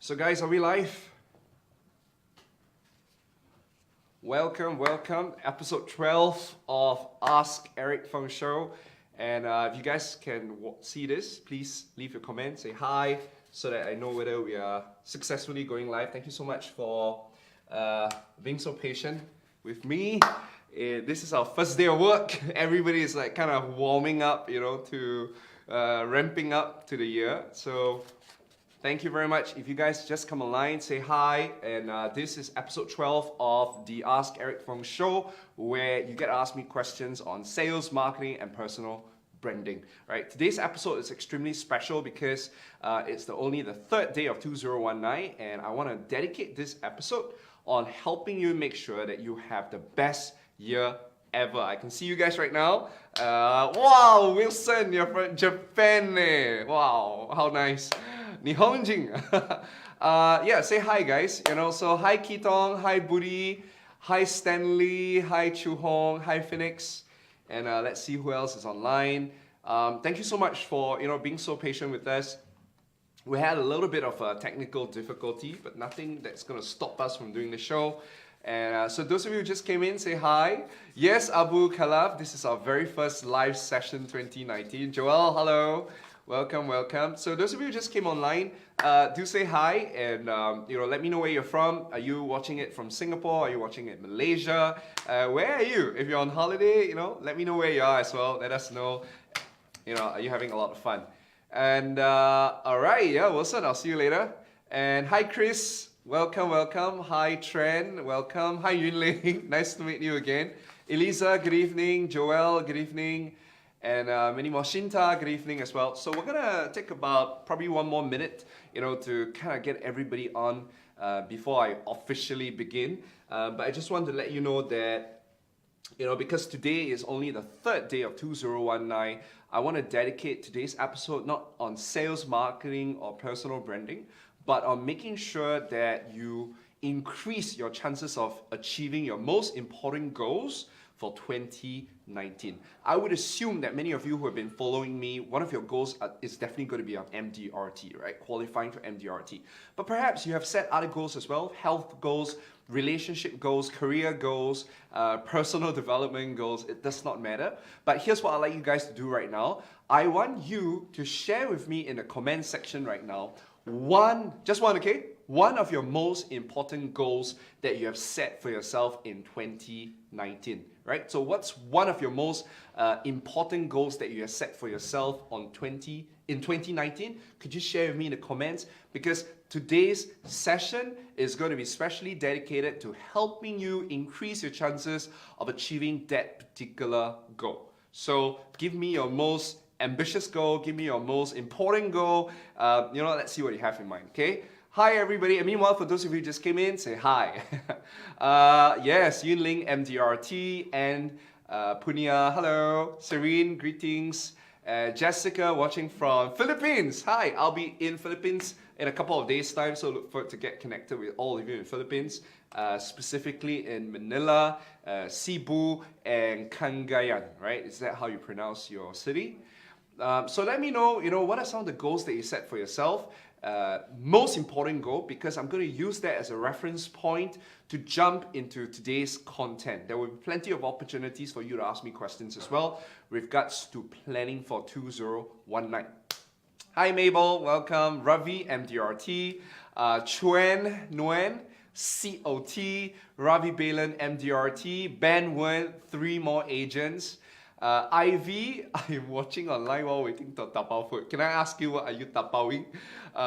So guys, are we live? Welcome. Episode 12 of Ask Eric Feng Show. And if you guys can see this, please leave your comment, say hi, so that I know whether we are successfully going live. Thank you so much for being so patient with me. This is our first day of work. Everybody is like kind of warming up, to ramping up to the year. So thank you very much. If you guys just come online, say hi. And this is episode 12 of the Ask Eric Feng Show, where you get to ask me questions on sales, marketing, and personal branding. Right? Today's episode is extremely special because it's only the third day of 2019, and I want to dedicate this episode on helping you make sure that you have the best year ever. I can see you guys right now. Wow, Wilson, you're from Japan. Wow, how nice. Nihonjin. Yeah, say hi, guys. So hi Kitong, hi Budi, hi Stanley, hi Chu Hong, hi Phoenix, and let's see who else is online. Thank you so much for being so patient with us. We had a little bit of a technical difficulty, but nothing that's going to stop us from doing the show. And so those of you who just came in, say hi. Yes, Abu Khalaf, this is our very first live session 2019. Joel, hello. Welcome. So those of you who just came online, do say hi and let me know where you're from. Are you watching it from Singapore? Are you watching it in Malaysia? Where are you? If you're on holiday, let me know where you are as well. Let us know. Are you having a lot of fun? And alright, yeah, Wilson, I'll see you later. And hi Chris, welcome. Hi Tren, welcome. Hi Yunling, nice to meet you again. Elisa, good evening. Joel, good evening. And many more. Shinta, good evening as well. So we're gonna take about probably one more minute, to kind of get everybody on before I officially begin. But I just want to let you know that, because today is only the third day of 2019, I want to dedicate today's episode not on sales, marketing, or personal branding, but on making sure that you increase your chances of achieving your most important goals for 2019. I would assume that many of you who have been following me, one of your goals is definitely going to be on MDRT, right? Qualifying for MDRT. But perhaps you have set other goals as well, health goals, relationship goals, career goals, personal development goals. It does not matter. But here's what I'd like you guys to do right now. I want you to share with me in the comment section right now, one of your most important goals that you have set for yourself in 2019, right? So what's one of your most important goals that you have set for yourself in 2019? Could you share with me in the comments? Because today's session is going to be specially dedicated to helping you increase your chances of achieving that particular goal. So give me your most ambitious goal, give me your most important goal. Let's see what you have in mind, okay? Hi everybody, and meanwhile for those of you who just came in, say hi. Yes, Yunling, MDRT, and Punya, hello. Serene, greetings. Jessica watching from Philippines. Hi, I'll be in Philippines in a couple of days time, so look forward to get connected with all of you in Philippines, specifically in Manila, Cebu, and Cagayan, right? Is that how you pronounce your city? So let me know, what are some of the goals that you set for yourself? Most important goal, because I'm going to use that as a reference point to jump into today's content. There will be plenty of opportunities for you to ask me questions as well with regards to planning for 2019. Hi Mabel, welcome. Ravi, MDRT. Chuen Nguyen, COT. Ravi Balan, MDRT. Ben Wen, 3 more agents. Ivy, I'm watching online while waiting for tapao food. Can I ask you, what are you tapaoing?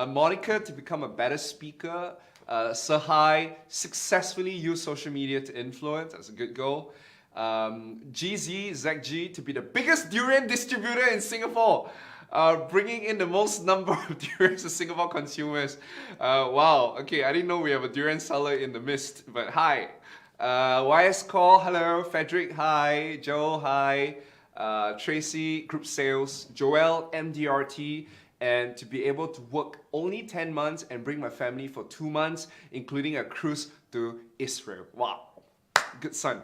Monica, to become a better speaker. Sahai, successfully use social media to influence. That's a good goal. ZG, to be the biggest durian distributor in Singapore. Bringing in the most number of durians to Singapore consumers. Wow, okay, I didn't know we have a durian seller in the midst, but hi. YS Call, hello. Frederick, hi. Joe, hi. Tracy, Group Sales. Joel, MDRT. And to be able to work only 10 months and bring my family for 2 months, including a cruise to Israel. Wow, good son.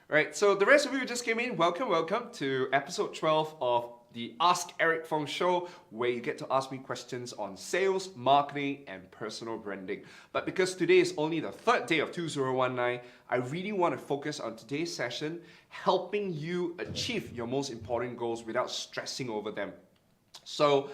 Right, so the rest of you who just came in, welcome to episode 12 of the Ask Eric Feng show, where you get to ask me questions on sales, marketing, and personal branding. But because today is only the third day of 2019, I really want to focus on today's session, helping you achieve your most important goals without stressing over them. So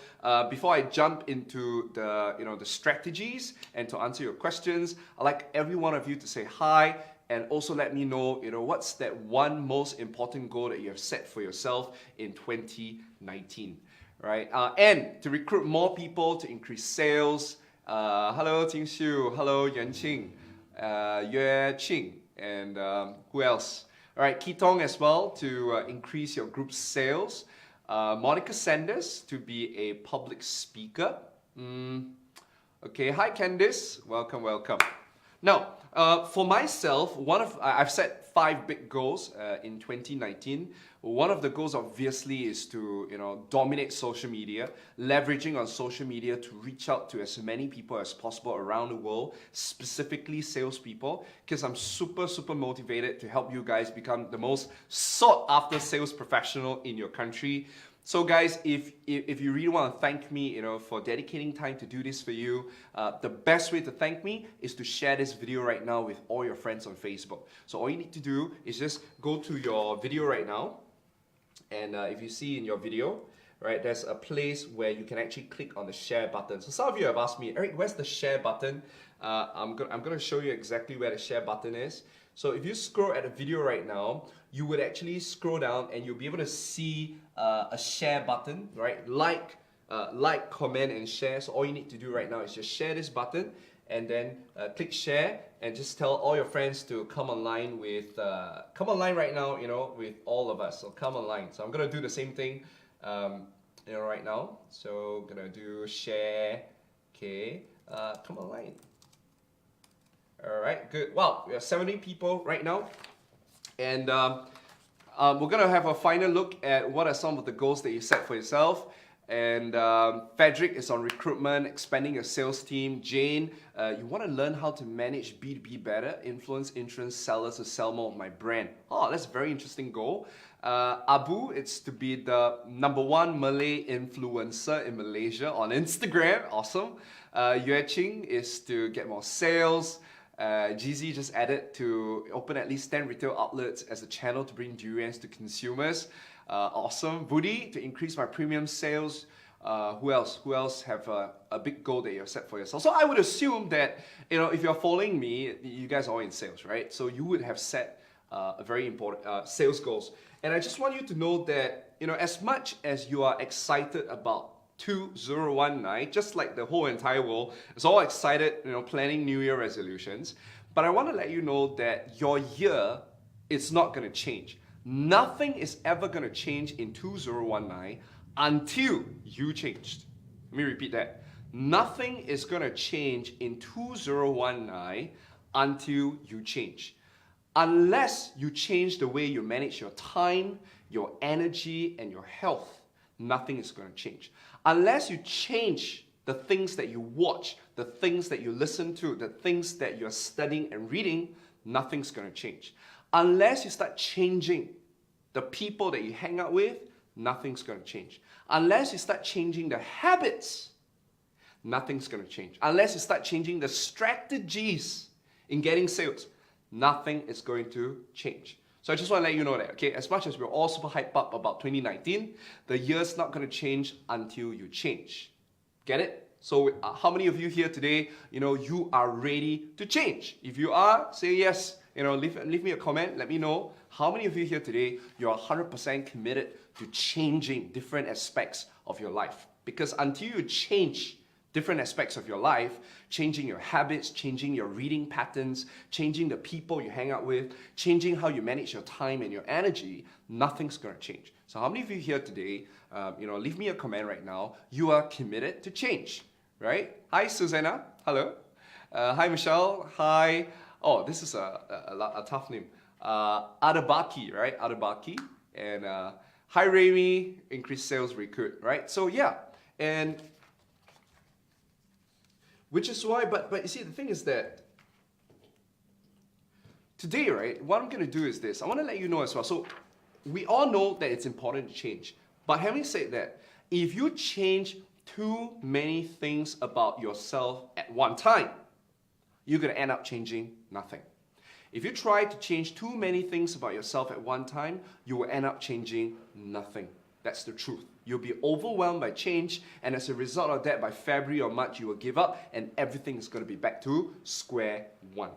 before I jump into the strategies and to answer your questions, I'd like every one of you to say hi and also let me know, what's that one most important goal that you have set for yourself in 2019, right? And to recruit more people to increase sales. Hello, Ting Xiu. Hello, Yuan Qing, Yue Qing, and who else? All right, Kitong as well to increase your group's sales. Monica Sanders to be a public speaker. Okay, hi Candice, welcome. Now, for myself, I've set 5 big goals in 2019. One of the goals obviously is to dominate social media, leveraging on social media to reach out to as many people as possible around the world, specifically salespeople, because I'm super motivated to help you guys become the most sought after sales professional in your country. So guys, if you really want to thank me, for dedicating time to do this for you, the best way to thank me is to share this video right now with all your friends on Facebook. So all you need to do is just go to your video right now, and if you see in your video, right, there's a place where you can actually click on the share button. So some of you have asked me, Eric, where's the share button? I'm gonna show you exactly where the share button is. So if you scroll at the video right now, you would actually scroll down and you'll be able to see a share button, right? Like, comment, and share. So all you need to do right now is just share this button and then click share and just tell all your friends to come online right now, with all of us. So come online. So I'm gonna do the same thing, right now. So I'm gonna do share. Okay, come online. All right, good. Wow, we have 70 people right now. And we're going to have a final look at what are some of the goals that you set for yourself. And Frederick is on recruitment, expanding your sales team. Jane, you want to learn how to manage B2B better, influence insurance sellers to sell more of my brand. Oh, that's a very interesting goal. Abu, it's to be the #1 Malay influencer in Malaysia on Instagram. Awesome. Yue Qing is to get more sales. GZ just added to open at least 10 retail outlets as a channel to bring durians to consumers. Awesome. Budi, to increase my premium sales. Who else have a big goal that you have set for yourself? So I would assume that, if you're following me, you guys are all in sales, right? So you would have set a very important sales goals. And I just want you to know that, as much as you are excited about 2019, just like the whole entire world is all excited, planning New Year resolutions. But I want to let you know that your year is not going to change. Nothing is ever going to change in 2019 until you changed. Let me repeat that. Nothing is going to change in 2019 until you change. Unless you change the way you manage your time, your energy, and your health, nothing is going to change. Unless you change the things that you watch, the things that you listen to, the things that you're studying and reading, nothing's going to change. Unless you start changing the people that you hang out with, nothing's going to change. Unless you start changing the habits, nothing's going to change. Unless you start changing the strategies in getting sales, nothing is going to change. So I just want to let you know that, okay? As much as we're all super hyped up about 2019, the year's not going to change until you change. Get it? So how many of you here today, you are ready to change? If you are, say yes. Leave me a comment. Let me know. How many of you here today, you're 100% committed to changing different aspects of your life? Because until you change different aspects of your life, changing your habits, changing your reading patterns, changing the people you hang out with, changing how you manage your time and your energy, nothing's going to change. So how many of you here today, leave me a comment right now, you are committed to change, right? Hi, Susanna. Hello. Hi, Michelle. Hi. Oh, this is a tough name. Adabaki, right? Adabaki. And hi, Remy. Increased sales recruit, right? So yeah, and which is why, but you see, the thing is that today, right, what I'm going to do is this. I want to let you know as well. So we all know that it's important to change, But having said that, if you change too many things about yourself at one time, you're going to end up changing nothing. If you try to change too many things about yourself at one time, you will end up changing nothing. That's the truth. You'll be overwhelmed by change, and as a result of that, by February or March, you will give up, and everything is going to be back to square one.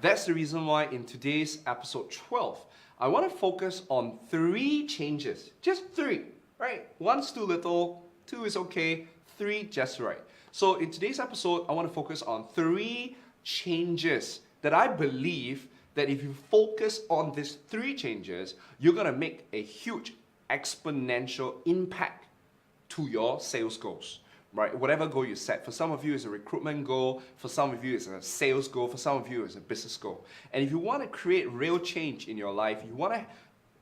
That's the reason why in today's episode 12, I want to focus on 3 changes. Just 3, right? 1's too little, 2 is okay, 3 just right. So in today's episode, I want to focus on 3 changes that I believe that if you focus on these 3 changes, you're going to make a huge exponential impact to your sales goals, right? Whatever goal you set. For some of you, it's a recruitment goal. For some of you, it's a sales goal. For some of you, it's a business goal. And if you want to create real change in your life, you want to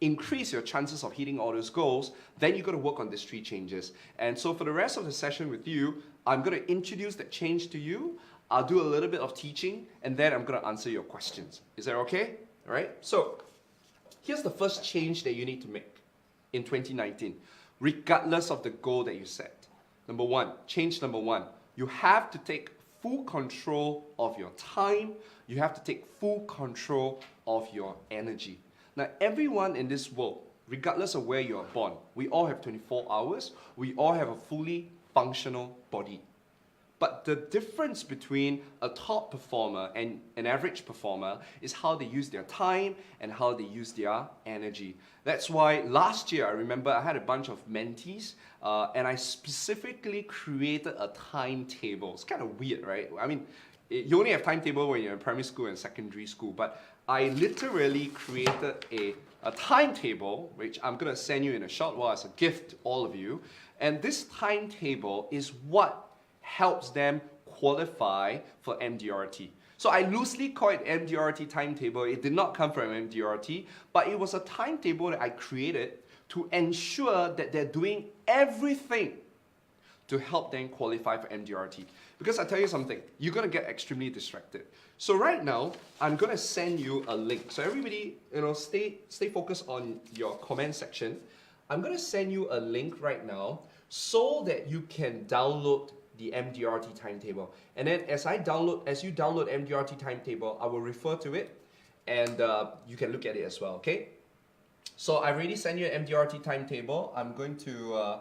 increase your chances of hitting all those goals, then you've got to work on these 3 changes. And so for the rest of the session with you, I'm going to introduce that change to you. I'll do a little bit of teaching, and then I'm going to answer your questions. Is that okay? All right? So here's the first change that you need to make in 2019, regardless of the goal that you set. Change number one, you have to take full control of your time. You have to take full control of your energy. Now, everyone in this world, regardless of where you are born, we all have 24 hours. We all have a fully functional body. But the difference between a top performer and an average performer is how they use their time and how they use their energy. That's why last year, I remember I had a bunch of mentees and I specifically created a timetable. It's kind of weird, right? I mean, you only have timetable when you're in primary school and secondary school, but I literally created a timetable, which I'm going to send you in a short while as a gift to all of you. And this timetable is what helps them qualify for MDRT. So I loosely call it MDRT timetable. It did not come from MDRT, but it was a timetable that I created to ensure that they're doing everything to help them qualify for MDRT. Because I tell you something, you're going to get extremely distracted. So right now, I'm going to send you a link. So everybody, stay focused on your comment section. I'm going to send you a link right now so that you can download the MDRT timetable. And then as you download MDRT timetable, I will refer to it and you can look at it as well, okay? So I already sent you an MDRT timetable. I'm going to,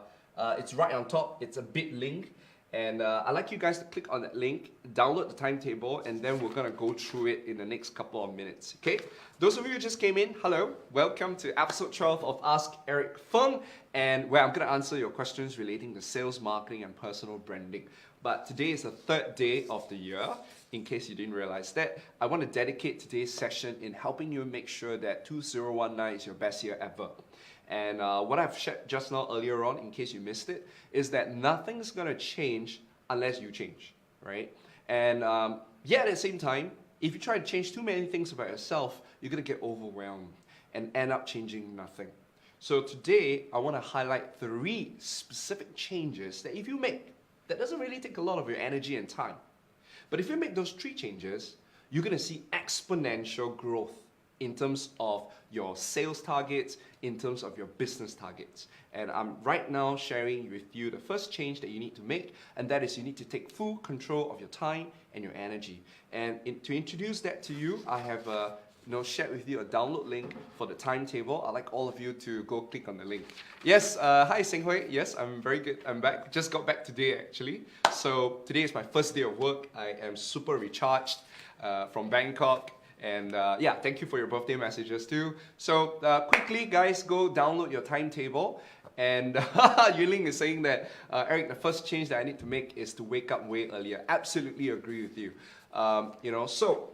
it's right on top, it's a bit link. And I'd like you guys to click on that link, download the timetable, and then we're gonna go through it in the next couple of minutes, okay? Those of you who just came in, hello. Welcome to episode 12 of Ask Eric Feng, and where I'm gonna answer your questions relating to sales, marketing, and personal branding. But today is the 3rd day of the year. In case you didn't realize that, I want to dedicate today's session in helping you make sure that 2019 is your best year ever. And what I've shared just now earlier on, in case you missed it, is that nothing's going to change unless you change, right? And yet at the same time, if you try to change too many things about yourself, you're going to get overwhelmed and end up changing nothing. So today, I want to highlight 3 specific changes that if you make, that doesn't really take a lot of your energy and time. But if you make those 3 changes, you're going to see exponential growth in terms of your sales targets, in terms of your business targets. And I'm right now sharing with you the first change that you need to make, and that is you need to take full control of your time and your energy. And to introduce that to you, I have shared with you a download link for the timetable. I'd like all of you to go click on the link. Yes, hi Seng Hui. Yes, I'm very good. I'm back. Just got back today actually. So today is my first day of work. I am super recharged from Bangkok. And yeah, thank you for your birthday messages too. So quickly, guys, go download your timetable. And Yuling is saying that, Eric, the first change that I need to make is to wake up way earlier. Absolutely agree with you. So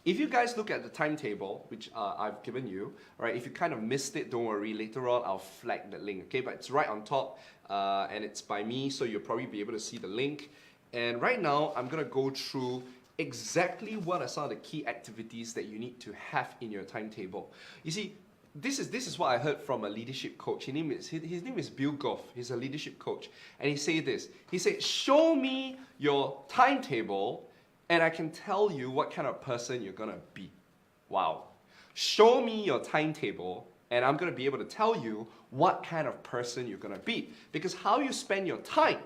if you guys look at the timetable, which I've given you, right? If you kind of missed it, don't worry. Later on, I'll flag the link, okay? But it's right on top, and it's by me, so you'll probably be able to see the link. And right now, I'm gonna go through exactly what are some of the key activities that you need to have in your timetable. You see, this is what I heard from a leadership coach. His name is Bill Goff. He's a leadership coach. And he said this. He said, show me your timetable and I can tell you what kind of person you're going to be. Wow. Show me your timetable and I'm going to be able to tell you what kind of person you're going to be. Because how you spend your time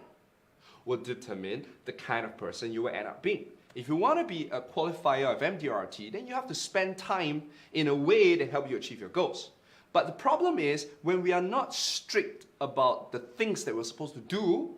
will determine the kind of person you will end up being. If you want to be a qualifier of MDRT, then you have to spend time in a way that help you achieve your goals. But the problem is, when we are not strict about the things that we're supposed to do,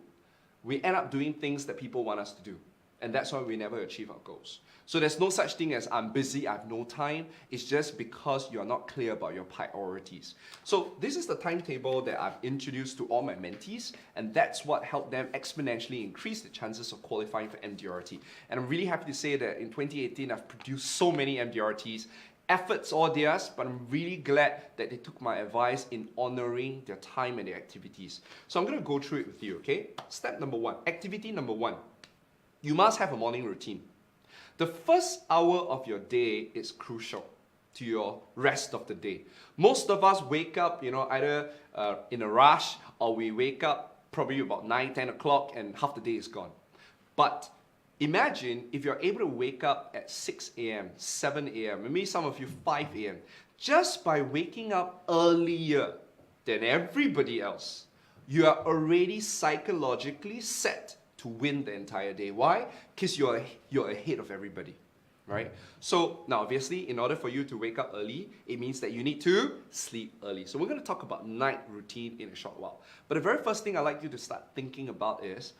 we end up doing things that people want us to do. And that's why we never achieve our goals. So there's no such thing as I'm busy, I have no time. It's just because you are not clear about your priorities. So this is the timetable that I've introduced to all my mentees, and that's what helped them exponentially increase the chances of qualifying for MDRT. And I'm really happy to say that in 2018, I've produced so many MDRTs. Efforts all theirs, but I'm really glad that they took my advice in honoring their time and their activities. So I'm going to go through it with you, okay? Step number one, activity number one. You must have a morning routine. The first hour of your day is crucial to your rest of the day. Most of us wake up, either in a rush, or we wake up probably about 9, 10 o'clock and half the day is gone. But imagine if you're able to wake up at 6 a.m., 7 a.m., maybe some of you 5 a.m. Just by waking up earlier than everybody else, you are already psychologically set to win the entire day. Why? Because you're ahead of everybody, right? So now obviously, in order for you to wake up early, it means that you need to sleep early. So we're going to talk about night routine in a short while. But the very first thing I'd like you to start thinking about is,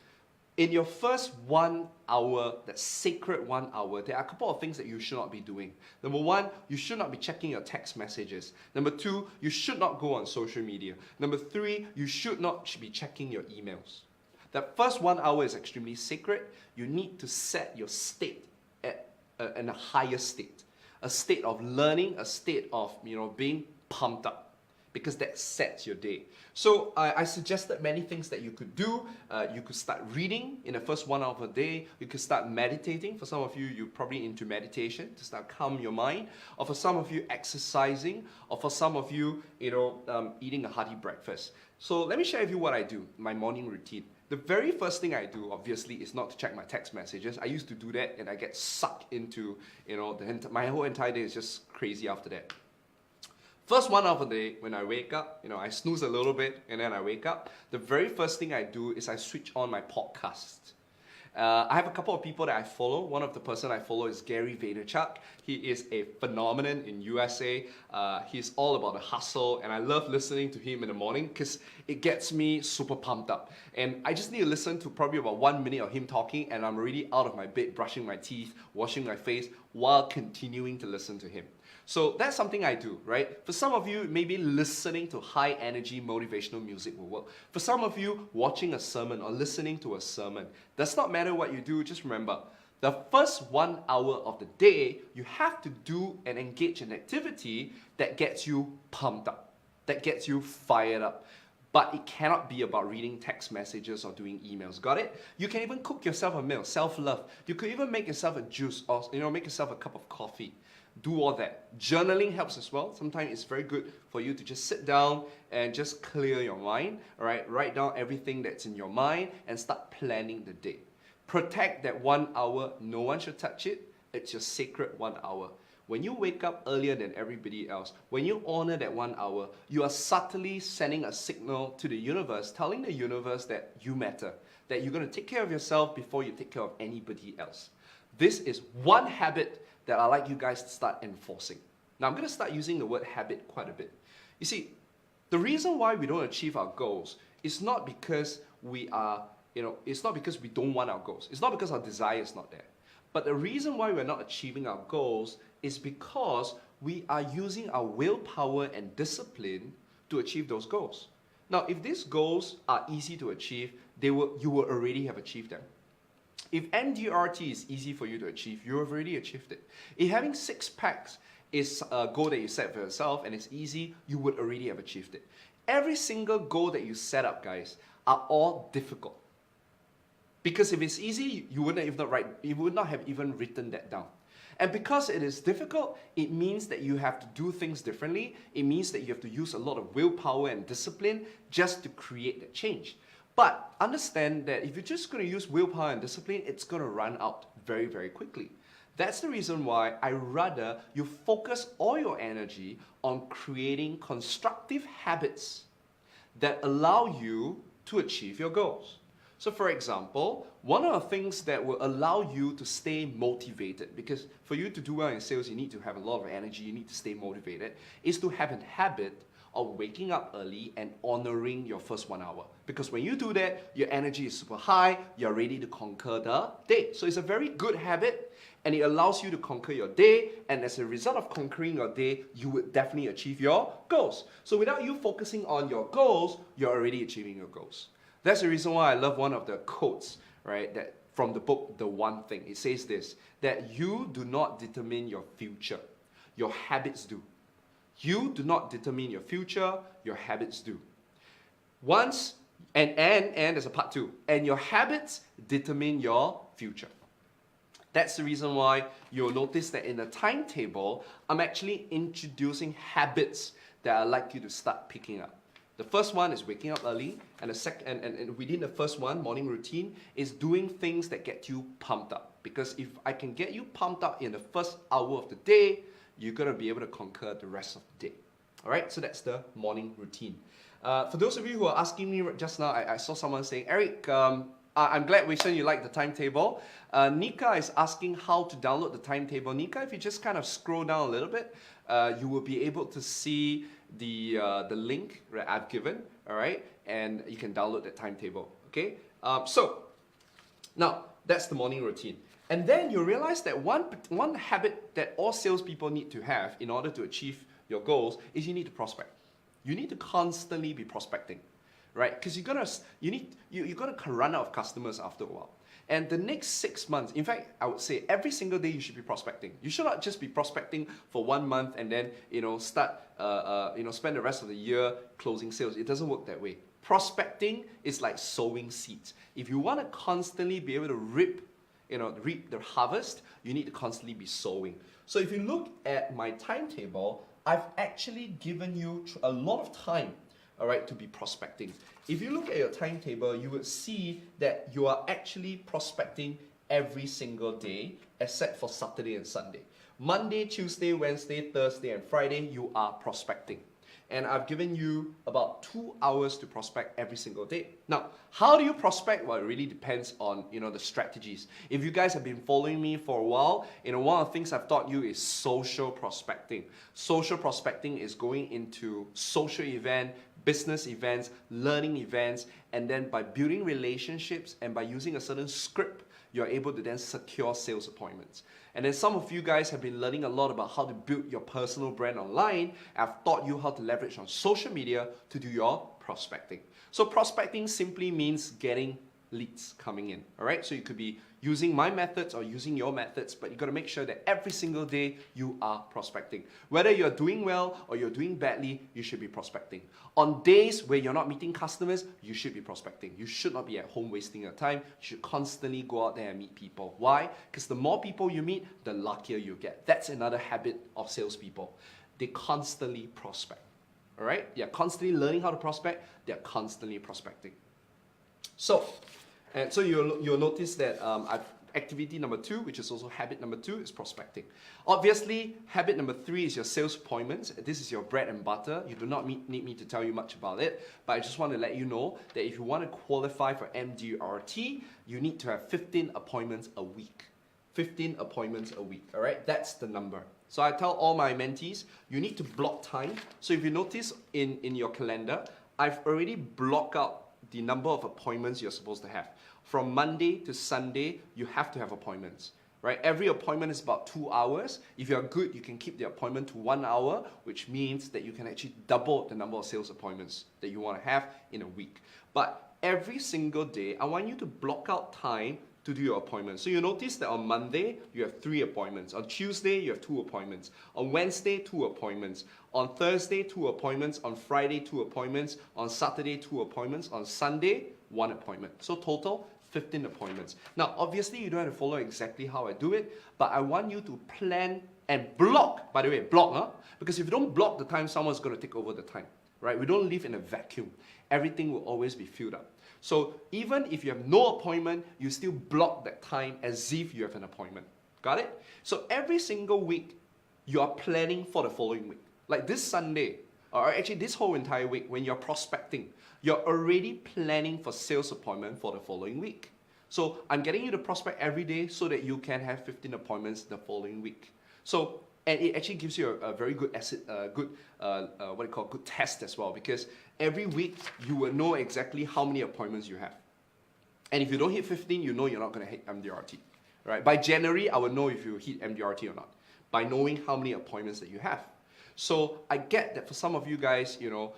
in your first 1 hour, that sacred 1 hour, there are a couple of things that you should not be doing. Number one, you should not be checking your text messages. Number two, you should not go on social media. Number three, you should not be checking your emails. That first 1 hour is extremely sacred. You need to set your state in a higher state. A state of learning, a state of being pumped up, because that sets your day. So I suggested many things that you could do. You could start reading in the first 1 hour of a day. You could start meditating. For some of you, you're probably into meditation to start calm your mind. Or for some of you, exercising. Or for some of you, eating a hearty breakfast. So let me share with you what I do, my morning routine. The very first thing I do, obviously, is not to check my text messages. I used to do that and I get sucked into, my whole entire day is just crazy after that. First 1 hour of the day, when I wake up, I snooze a little bit and then I wake up. The very first thing I do is I switch on my podcast. I have a couple of people that I follow. One of the person I follow is Gary Vaynerchuk. He is a phenomenon in USA. He's all about the hustle, and I love listening to him in the morning because it gets me super pumped up. And I just need to listen to probably about 1 minute of him talking, and I'm already out of my bed, brushing my teeth, washing my face, while continuing to listen to him. So that's something I do, right? For some of you, maybe listening to high energy motivational music will work. For some of you, watching a sermon or listening to a sermon. Does not matter what you do, just remember, the first 1 hour of the day, you have to do and engage in activity that gets you pumped up, that gets you fired up. But it cannot be about reading text messages or doing emails. Got it? You can even cook yourself a meal, self-love. You could even make yourself a juice or make yourself a cup of coffee. Do all that. Journaling helps as well. Sometimes it's very good for you to just sit down and just clear your mind. All right? Write down everything that's in your mind and start planning the day. Protect that 1 hour. No one should touch it. It's your sacred 1 hour. When you wake up earlier than everybody else, when you honor that 1 hour, you are subtly sending a signal to the universe, telling the universe that you matter, that you're going to take care of yourself before you take care of anybody else. This is one habit that I'd like you guys to start enforcing. Now, I'm going to start using the word habit quite a bit. You see, the reason why we don't achieve our goals is not because it's not because we don't want our goals. It's not because our desire is not there. But the reason why we're not achieving our goals is because we are using our willpower and discipline to achieve those goals. Now, if these goals are easy to achieve, you will already have achieved them. If MDRT is easy for you to achieve, you have already achieved it. If having 6 packs is a goal that you set for yourself and it's easy, you would already have achieved it. Every single goal that you set up, guys, are all difficult. Because if it's easy, you would not have even written that down. And because it is difficult, it means that you have to do things differently. It means that you have to use a lot of willpower and discipline just to create that change. But understand that if you're just going to use willpower and discipline, it's going to run out very, very quickly. That's the reason why I rather you focus all your energy on creating constructive habits that allow you to achieve your goals. So for example, one of the things that will allow you to stay motivated, because for you to do well in sales, you need to have a lot of energy, you need to stay motivated, is to have a habit of waking up early and honoring your first 1 hour. Because when you do that, your energy is super high, you're ready to conquer the day. So it's a very good habit, and it allows you to conquer your day, and as a result of conquering your day, you would definitely achieve your goals. So without you focusing on your goals, you're already achieving your goals. That's the reason why I love one of the quotes, right, that from the book, The One Thing. It says this, that you do not determine your future, your habits do. You do not determine your future, your habits do. Once, and there's a part two, and your habits determine your future. That's the reason why you'll notice that in the timetable, I'm actually introducing habits that I'd like you to start picking up. The first one is waking up early, and the second, and within the first one, morning routine, is doing things that get you pumped up. Because if I can get you pumped up in the first hour of the day, you're gonna be able to conquer the rest of the day. All right, so that's the morning routine. For those of you who are asking me just now, I saw someone saying, Eric, I'm glad, Wei-Shen, you like the timetable. Nika is asking how to download the timetable. Nika, if you just kind of scroll down a little bit, you will be able to see the link that I've given, all right? And you can download that timetable, okay? So, now, that's the morning routine. And then you realize that one habit that all salespeople need to have in order to achieve your goals is you need to prospect. You need to constantly be prospecting, right? Because you're gonna run out of customers after a while. And the next 6 months, in fact, I would say every single day you should be prospecting. You should not just be prospecting for 1 month and then start spend the rest of the year closing sales. It doesn't work that way. Prospecting is like sowing seeds. If you want to constantly be able to reap the harvest, you need to constantly be sowing. So if you look at my timetable, I've actually given you a lot of time, all right, to be prospecting. If you look at your timetable, you would see that you are actually prospecting every single day except for Saturday and Sunday. Monday, Tuesday, Wednesday, Thursday, and Friday, you are prospecting. And I've given you about 2 hours to prospect every single day. Now, how do you prospect? Well, it really depends on the strategies. If you guys have been following me for a while, one of the things I've taught you is social prospecting. Social prospecting is going into social events, business events, learning events, and then by building relationships and by using a certain script, you're able to then secure sales appointments. And then some of you guys have been learning a lot about how to build your personal brand online. I've taught you how to leverage on social media to do your prospecting. So prospecting simply means getting leads coming in, all right? So you could be using my methods or using your methods, but you got to make sure that every single day you are prospecting. Whether you're doing well or you're doing badly, you should be prospecting. On days where you're not meeting customers, you should be prospecting. You should not be at home wasting your time. You should constantly go out there and meet people. Why? Because the more people you meet, the luckier you get. That's another habit of salespeople. They constantly prospect, all right? They're constantly learning how to prospect. They're constantly prospecting. So you'll notice that activity number 2, which is also habit number 2, is prospecting. Obviously, habit number 3 is your sales appointments. This is your bread and butter. You do not need me to tell you much about it, but I just want to let you know that if you want to qualify for MDRT, you need to have 15 appointments a week. 15 appointments a week, all right? That's the number. So I tell all my mentees, you need to block time. So if you notice in your calendar, I've already blocked out the number of appointments you're supposed to have. From Monday to Sunday, you have to have appointments, right? Every appointment is about 2 hours. If you're good, you can keep the appointment to 1 hour, which means that you can actually double the number of sales appointments that you want to have in a week. But every single day, I want you to block out time to do your appointments. So you notice that on Monday, you have 3 appointments. On Tuesday, you have 2 appointments. On Wednesday, 2 appointments. On Thursday, 2 appointments. On Friday, 2 appointments. On Saturday, 2 appointments. On Sunday, 1 appointment. So total, 15 appointments. Now, obviously, you don't have to follow exactly how I do it, but I want you to plan and block. By the way, block, huh? Because if you don't block the time, someone's going to take over the time, right? We don't live in a vacuum. Everything will always be filled up. So even if you have no appointment, you still block that time as if you have an appointment. Got it? So every single week, you are planning for the following week. Like this Sunday, or actually this whole entire week, when you're prospecting, you're already planning for sales appointment for the following week. So I'm getting you to prospect every day so that you can have 15 appointments the following week. So, and it actually gives you a very good good test as well, because every week you will know exactly how many appointments you have. And if you don't hit 15, you know you're not going to hit MDRT. Right? By January, I will know if you hit MDRT or not, by knowing how many appointments that you have. So I get that for some of you guys, you know,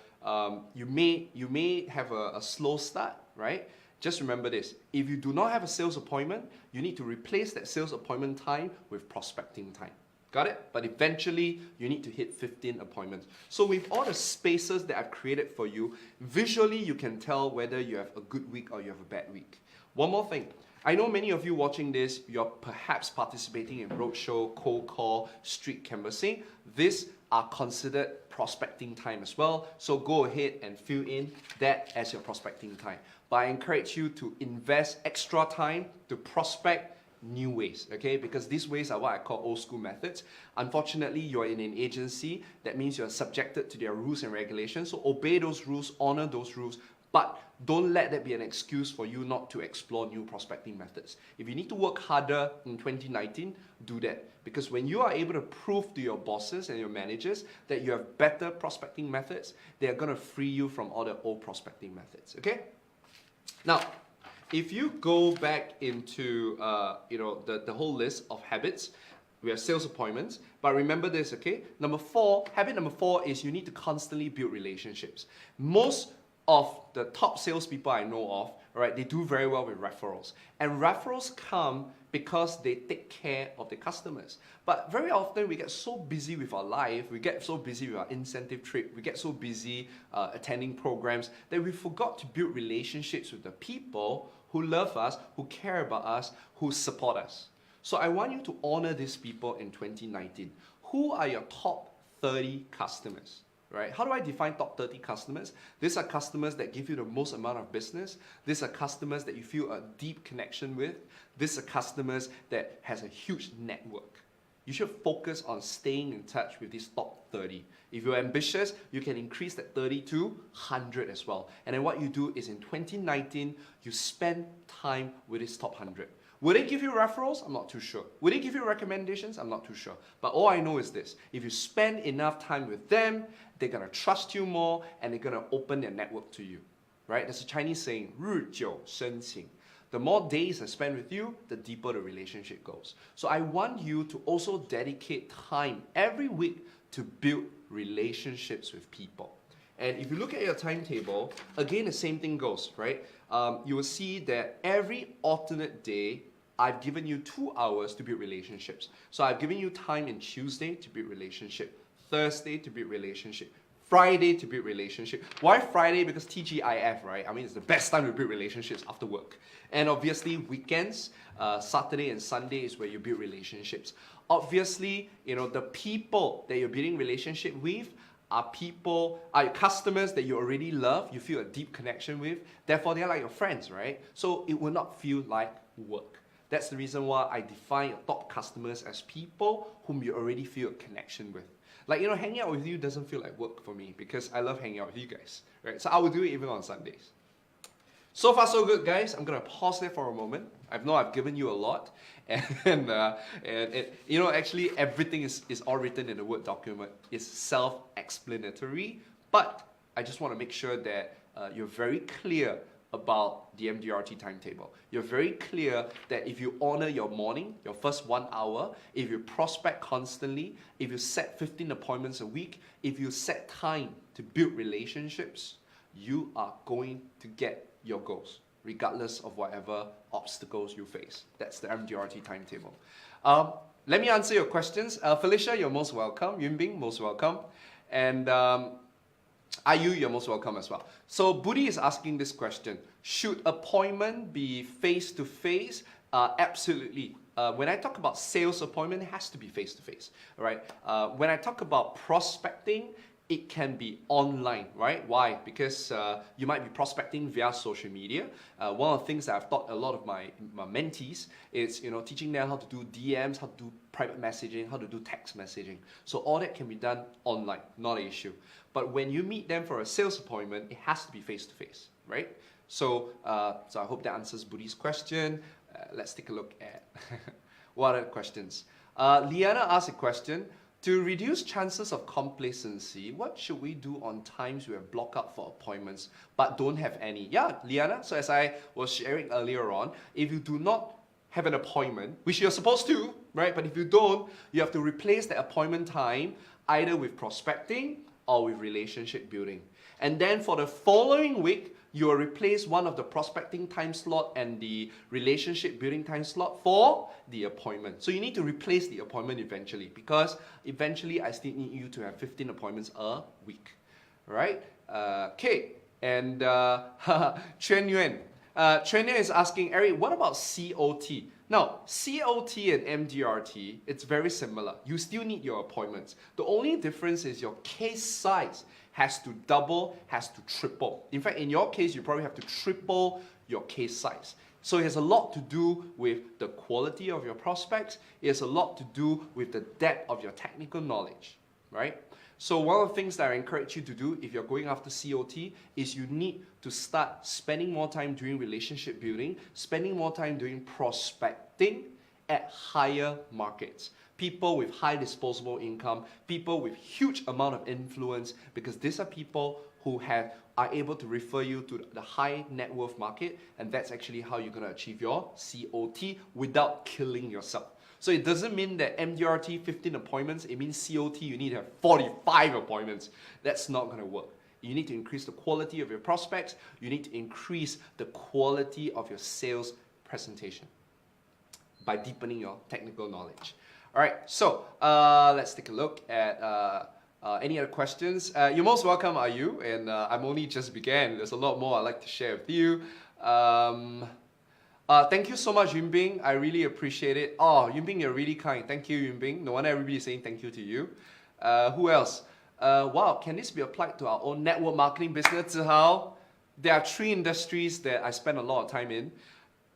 you may have a slow start, right? Just remember this: if you do not have a sales appointment, you need to replace that sales appointment time with prospecting time. Got it? But eventually, you need to hit 15 appointments. So with all the spaces that I've created for you, visually you can tell whether you have a good week or you have a bad week. One more thing. I know many of you watching this, you're perhaps participating in roadshow, cold call, street canvassing. These are considered prospecting time as well. So go ahead and fill in that as your prospecting time. But I encourage you to invest extra time to prospect new ways, okay? Because these ways are what I call old school methods. Unfortunately, you're in an agency. That means you're subjected to their rules and regulations. So obey those rules, honor those rules, but don't let that be an excuse for you not to explore new prospecting methods. If you need to work harder in 2019, do that. Because when you are able to prove to your bosses and your managers that you have better prospecting methods, they are going to free you from all the old prospecting methods, okay? Now, if you go back into the whole list of habits, we have sales appointments, but remember this, okay? Habit number 4 is you need to constantly build relationships. Most of the top salespeople I know of, right, they do very well with referrals. And referrals come because they take care of the customers. But very often we get so busy with our life, we get so busy with our incentive trip, we get so busy attending programs that we forgot to build relationships with the people who love us, who care about us, who support us. So I want you to honor these people in 2019. Who are your top 30 customers? Right? How do I define top 30 customers? These are customers that give you the most amount of business. These are customers that you feel a deep connection with. These are customers that has a huge network. You should focus on staying in touch with these top 30. If you're ambitious, you can increase that 30 to 100 as well. And then what you do is in 2019, you spend time with these top 100. Will they give you referrals? I'm not too sure. Will they give you recommendations? I'm not too sure. But all I know is this: if you spend enough time with them, they're going to trust you more and they're going to open their network to you. Right? There's a Chinese saying, 日久生情. The more days I spend with you, the deeper the relationship goes. So I want you to also dedicate time every week to build relationships with people. And if you look at your timetable, again, the same thing goes, right? You will see that every alternate day, I've given you 2 hours to build relationships. So I've given you time in Tuesday to build relationship, Thursday to build relationship, Friday to build relationship. Why Friday? Because TGIF, right? I mean, it's the best time to build relationships after work. And obviously, weekends, Saturday and Sunday is where you build relationships. Obviously, you know, the people that you're building relationship with are your customers that you already love, you feel a deep connection with. Therefore, they're like your friends, right? So it will not feel like work. That's the reason why I define your top customers as people whom you already feel a connection with. Like, you know, hanging out with you doesn't feel like work for me because I love hanging out with you guys, right? So I will do it even on Sundays. So far, so good, guys. I'm going to pause there for a moment. I know I've given you a lot. And you know, actually, everything is all written in a Word document. It's self-explanatory. But I just want to make sure that you're very clear about the MDRT timetable. You're very clear that if you honor your morning, your first 1 hour, if you prospect constantly, if you set 15 appointments a week, if you set time to build relationships, you are going to get your goals, regardless of whatever obstacles you face. That's the MDRT timetable. Let me answer your questions. Felicia, you're most welcome. Yunbing, most welcome. And Ayu, you're most welcome as well. So Budi is asking this question: should appointment be face-to-face? Absolutely. When I talk about sales appointment, it has to be face-to-face, right? When I talk about prospecting, it can be online, right? Why? Because you might be prospecting via social media. One of the things that I've taught a lot of my mentees is, teaching them how to do DMs, how to do private messaging, how to do text messaging. So all that can be done online, not an issue. But when you meet them for a sales appointment, it has to be face-to-face, right? So I hope that answers Budi's question. Let's take a look at what other questions. Liana asked a question. To reduce chances of complacency, what should we do on times we have blocked out for appointments but don't have any? Yeah, Liana, so as I was sharing earlier on, if you do not have an appointment, which you're supposed to, right? But if you don't, you have to replace the appointment time either with prospecting or with relationship building. And then for the following week, you will replace one of the prospecting time slot and the relationship building time slot for the appointment. So you need to replace the appointment eventually, because eventually I still need you to have 15 appointments a week, right? Okay, and Chuan Yuan. Chuan Yuan is asking, Eric, what about COT? Now, COT and MDRT, it's very similar. You still need your appointments. The only difference is your case size has to double, has to triple. In fact, in your case, you probably have to triple your case size. So it has a lot to do with the quality of your prospects. It has a lot to do with the depth of your technical knowledge, right? So one of the things that I encourage you to do if you're going after COT is you need to start spending more time doing relationship building, spending more time doing prospecting at higher markets. People with high disposable income, people with huge amount of influence, because these are people who are able to refer you to the high net worth market, and that's actually how you're going to achieve your COT without killing yourself. So it doesn't mean that MDRT 15 appointments, it means COT you need to have 45 appointments. That's not going to work. You need to increase the quality of your prospects, you need to increase the quality of your sales presentation by deepening your technical knowledge. All right, so let's take a look at any other questions. You're most welcome, are you? And I'm only just began. There's a lot more I'd like to share with you. Thank you so much, Yunbing. I really appreciate it. Oh, Yunbing, you're really kind. Thank you, Yunbing. No wonder everybody's saying thank you to you. Who else? Wow, can this be applied to our own network marketing business, Zihao? There are 3 industries that I spend a lot of time in.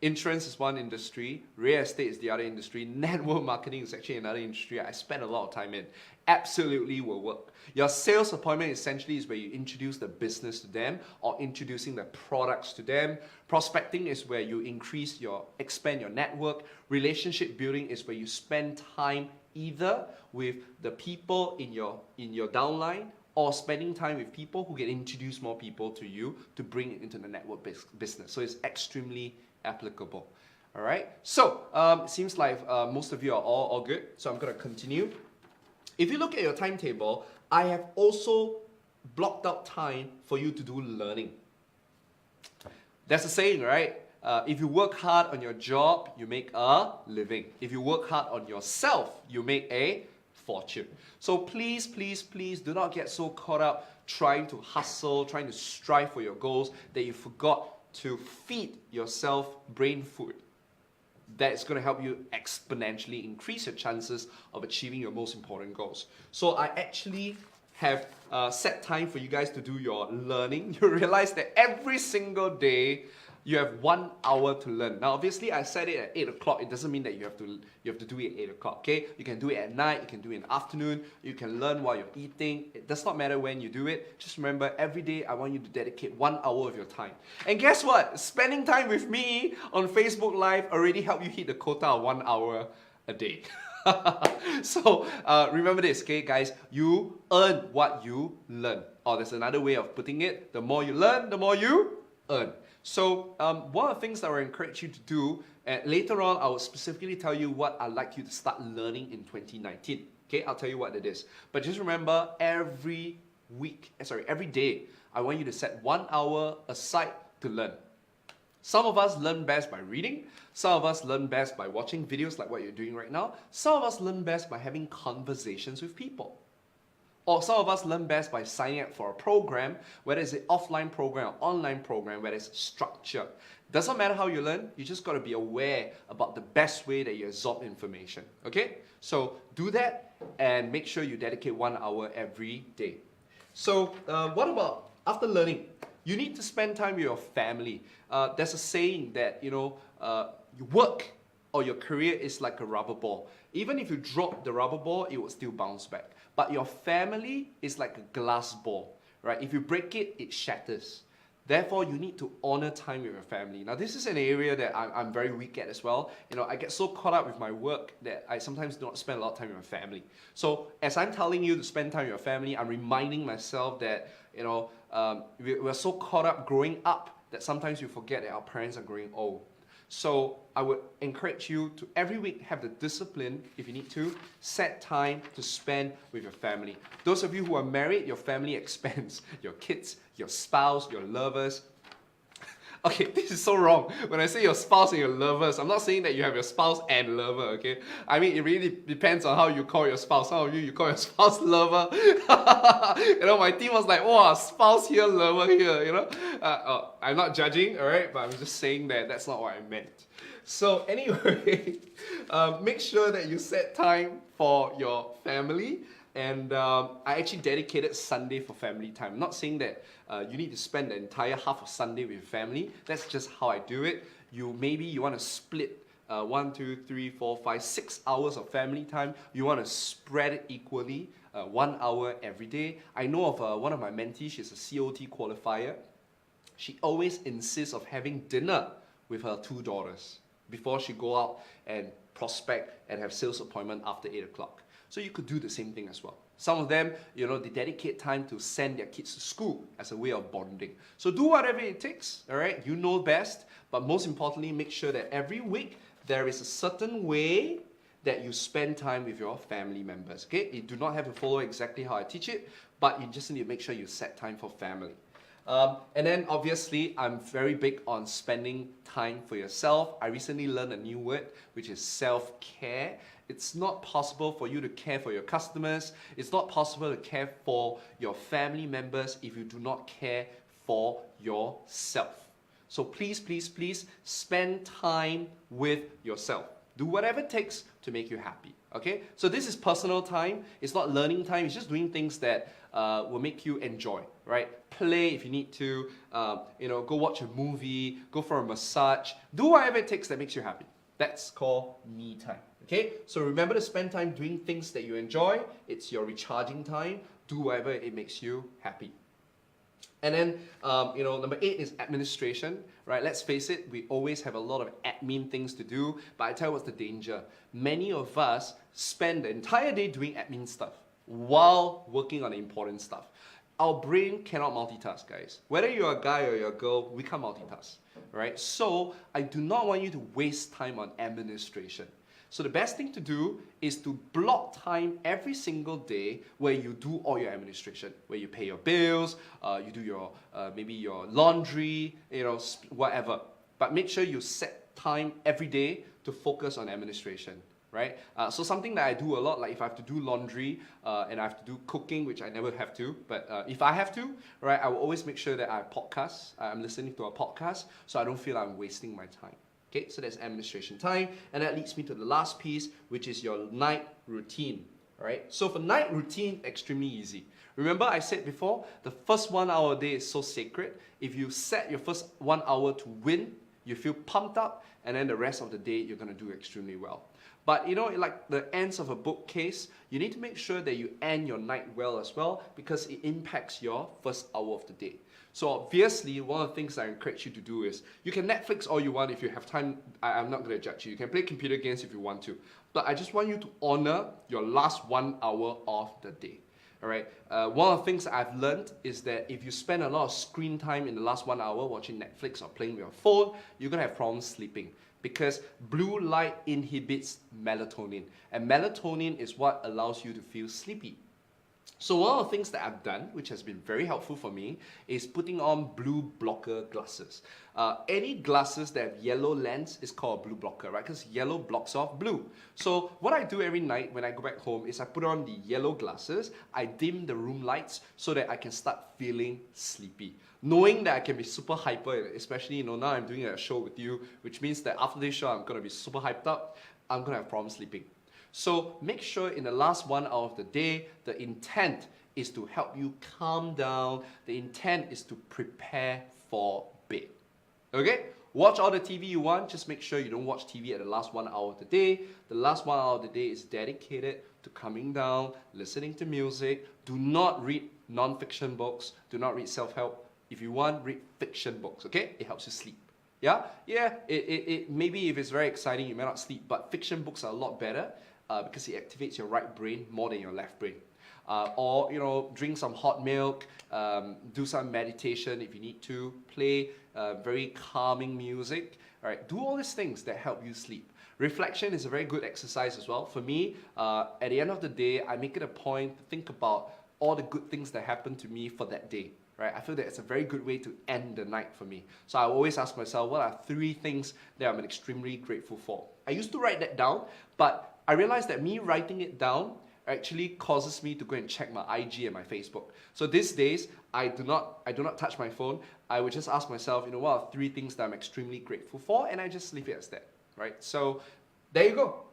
Insurance is one industry, real estate is the other industry, network marketing is actually another industry I spend a lot of time in. Absolutely will work. Your sales appointment essentially is where you introduce the business to them or introducing the products to them. Prospecting is where you expand your network. Relationship building is where you spend time either with the people in your downline or spending time with people who can introduce more people to you to bring it into the network business. So it's extremely applicable. All right, so it seems like most of you are all good, so I'm going to continue. If you look at your timetable, I have also blocked out time for you to do learning. There's a saying, right? If you work hard on your job, you make a living. If you work hard on yourself, you make a fortune. So please, please, please do not get so caught up trying to hustle, trying to strive for your goals that you forgot to feed yourself brain food. That's going to help you exponentially increase your chances of achieving your most important goals. So I actually have set time for you guys to do your learning. You realize that every single day you have 1 hour to learn. Now obviously I said it at 8 o'clock. It doesn't mean that you have to do it at 8 o'clock, okay? You can do it at night, you can do it in the afternoon, you can learn while you're eating. It does not matter when you do it. Just remember, every day I want you to dedicate 1 hour of your time. And guess what? Spending time with me on Facebook Live already helped you hit the quota of 1 hour a day. So remember this, okay guys, you earn what you learn. Or there's another way of putting it, the more you learn, the more you earn. So one of the things that I encourage you to do, and later on I will specifically tell you what I'd like you to start learning in 2019. Okay, I'll tell you what it is. But just remember, every day, I want you to set 1 hour aside to learn. Some of us learn best by reading. Some of us learn best by watching videos like what you're doing right now. Some of us learn best by having conversations with people. Or some of us learn best by signing up for a program, whether it's an offline program or online program, where it's structured. Doesn't matter how you learn, you just got to be aware about the best way that you absorb information. Okay? So do that and make sure you dedicate 1 hour every day. So what about after learning? You need to spend time with your family. There's a saying that, your work or your career is like a rubber ball. Even if you drop the rubber ball, it will still bounce back. But your family is like a glass ball, right? If you break it, it shatters. Therefore, you need to honor time with your family. Now, this is an area that I'm very weak at as well. I get so caught up with my work that I sometimes do not spend a lot of time with my family. So, as I'm telling you to spend time with your family, I'm reminding myself that, we're so caught up growing up that sometimes we forget that our parents are growing old. So I would encourage you to every week have the discipline, if you need to, set time to spend with your family. Those of you who are married, your family expands. Your kids, your spouse, your lovers. Okay, this is so wrong. When I say your spouse and your lovers, I'm not saying that you have your spouse and lover, okay? I mean, it really depends on how you call your spouse. Some of you call your spouse lover. My team was like, wow, spouse here, lover here, I'm not judging, all right? But I'm just saying that that's not what I meant. So anyway, make sure that you set time for your family. And I actually dedicated Sunday for family time. I'm not saying that you need to spend the entire half of Sunday with your family. That's just how I do it. Maybe you want to split 1, 2, 3, 4, 5, 6 hours of family time. You want to spread it equally, 1 hour every day. I know of one of my mentees, she's a COT qualifier. She always insists of having dinner with her 2 daughters before she go out and prospect and have sales appointment after 8 o'clock. So you could do the same thing as well. Some of them, they dedicate time to send their kids to school as a way of bonding. So do whatever it takes, all right? You know best, but most importantly, make sure that every week there is a certain way that you spend time with your family members, okay? You do not have to follow exactly how I teach it, but you just need to make sure you set time for family. And then obviously, I'm very big on spending time for yourself. I recently learned a new word, which is self-care. It's not possible for you to care for your customers. It's not possible to care for your family members if you do not care for yourself. So please, please, please spend time with yourself. Do whatever it takes to make you happy, okay? So this is personal time. It's not learning time. It's just doing things that will make you enjoy, right? Play if you need to, go watch a movie, go for a massage. Do whatever it takes that makes you happy. That's called me time, okay? So remember to spend time doing things that you enjoy. It's your recharging time. Do whatever it makes you happy. And then, number 8 is administration, right? Let's face it, we always have a lot of admin things to do, but I tell you what's the danger. Many of us spend the entire day doing admin stuff while working on important stuff. Our brain cannot multitask, guys. Whether you're a guy or you're a girl, we can't multitask, right? So I do not want you to waste time on administration. So the best thing to do is to block time every single day where you do all your administration, where you pay your bills, you do your maybe your laundry, whatever. But make sure you set time every day to focus on administration, right? So something that I do a lot, like if I have to do laundry and I have to do cooking, which I never have to, but if I have to, right, I will always make sure that I podcast. I'm listening to a podcast, so I don't feel I'm wasting my time. Okay, so that's administration time, and that leads me to the last piece, which is your night routine. All right, so for night routine, extremely easy. Remember I said before, the first 1 hour a day is so sacred. If you set your first 1 hour to win, you feel pumped up, and then the rest of the day you're going to do extremely well. But like the ends of a bookcase, you need to make sure that you end your night well as well, because it impacts your first hour of the day. So obviously, one of the things I encourage you to do is, you can Netflix all you want if you have time. I'm not going to judge you. You can play computer games if you want to. But I just want you to honor your last 1 hour of the day. All right. One of the things I've learned is that if you spend a lot of screen time in the last 1 hour watching Netflix or playing with your phone, you're going to have problems sleeping. Because blue light inhibits melatonin. And melatonin is what allows you to feel sleepy. So one of the things that I've done, which has been very helpful for me, is putting on blue blocker glasses. Any glasses that have yellow lens is called a blue blocker, right? Because yellow blocks off blue. So what I do every night when I go back home is I put on the yellow glasses, I dim the room lights so that I can start feeling sleepy. Knowing that I can be super hyper, especially now I'm doing a show with you, which means that after this show I'm going to be super hyped up, I'm going to have problems sleeping. So make sure in the last 1 hour of the day, the intent is to help you calm down. The intent is to prepare for bed. Okay? Watch all the TV you want, just make sure you don't watch TV at the last 1 hour of the day. The last 1 hour of the day is dedicated to coming down, listening to music. Do not read non-fiction books. Do not read self-help. If you want, read fiction books, okay? It helps you sleep. Yeah? Yeah, maybe if it's very exciting, you may not sleep, but fiction books are a lot better because it activates your right brain more than your left brain. Or, you know, drink some hot milk, do some meditation if you need to, play very calming music. All right, do all these things that help you sleep. Reflection is a very good exercise as well. For me, at the end of the day, I make it a point to think about all the good things that happened to me for that day. Right? I feel that it's a very good way to end the night for me. So I always ask myself, what are 3 things that I'm extremely grateful for? I used to write that down, but I realized that me writing it down actually causes me to go and check my IG and my Facebook. So these days, I do not touch my phone. I would just ask myself, you know, what are 3 things that I'm extremely grateful for? And I just leave it as that, right? So there you go.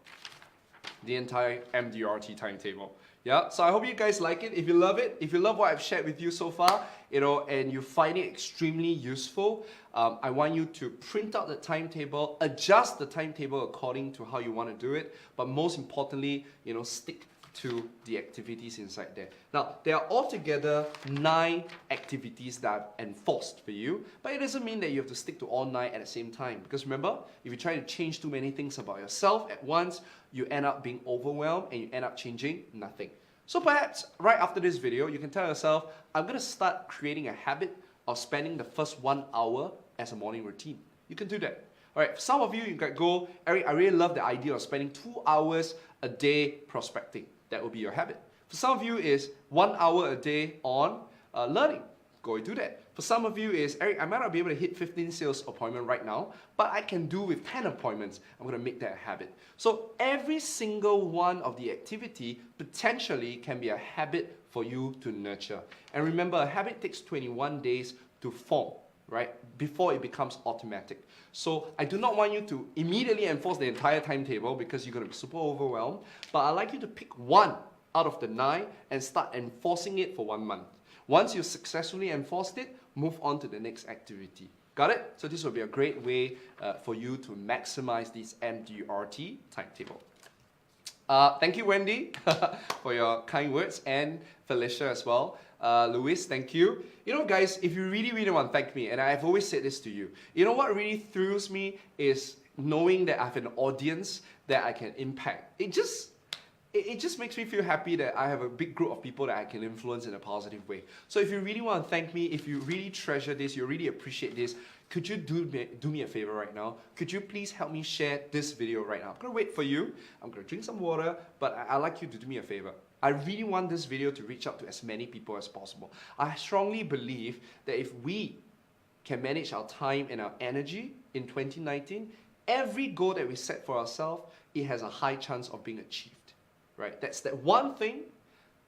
The entire MDRT timetable. Yeah, so I hope you guys like it. If you love it, if you love what I've shared with you so far, you know, and you find it extremely useful, I want you to print out the timetable, adjust the timetable according to how you want to do it, but most importantly, you know, stick to the activities inside there. Now, there are altogether 9 activities that I've enforced for you, but it doesn't mean that you have to stick to all 9 at the same time. Because remember, if you try to change too many things about yourself at once, you end up being overwhelmed and you end up changing nothing. So perhaps right after this video, you can tell yourself, I'm going to start creating a habit of spending the first 1 hour as a morning routine. You can do that. All right, for some of you, you can go, Eric, I really love the idea of spending 2 hours a day prospecting. That will be your habit. For some of you, is 1 hour a day on learning. Go and do that. For some of you is, Eric, I might not be able to hit 15 sales appointments right now, but I can do with 10 appointments. I'm going to make that a habit. So every single one of the activity potentially can be a habit for you to nurture. And remember, a habit takes 21 days to form, right? Before it becomes automatic. So I do not want you to immediately enforce the entire timetable because you're going to be super overwhelmed, but I'd like you to pick 1 out of the 9 and start enforcing it for 1 month. Once you've successfully enforced it, move on to the next activity. Got it? So this will be a great way for you to maximize this MDRT timetable. Thank you, Wendy, for your kind words, and Felicia as well. Luis, thank you. You know, guys, if you really, really want to thank me, and I've always said this to you, you know what really thrills me is knowing that I have an audience that I can impact. It just makes me feel happy that I have a big group of people that I can influence in a positive way. So if you really want to thank me, if you really treasure this, you really appreciate this, could you do me a favor right now? Could you please help me share this video right now? I'm going to wait for you. I'm going to drink some water, but I'd like you to do me a favor. I really want this video to reach out to as many people as possible. I strongly believe that if we can manage our time and our energy in 2019, every goal that we set for ourselves, it has a high chance of being achieved. Right? That's that one thing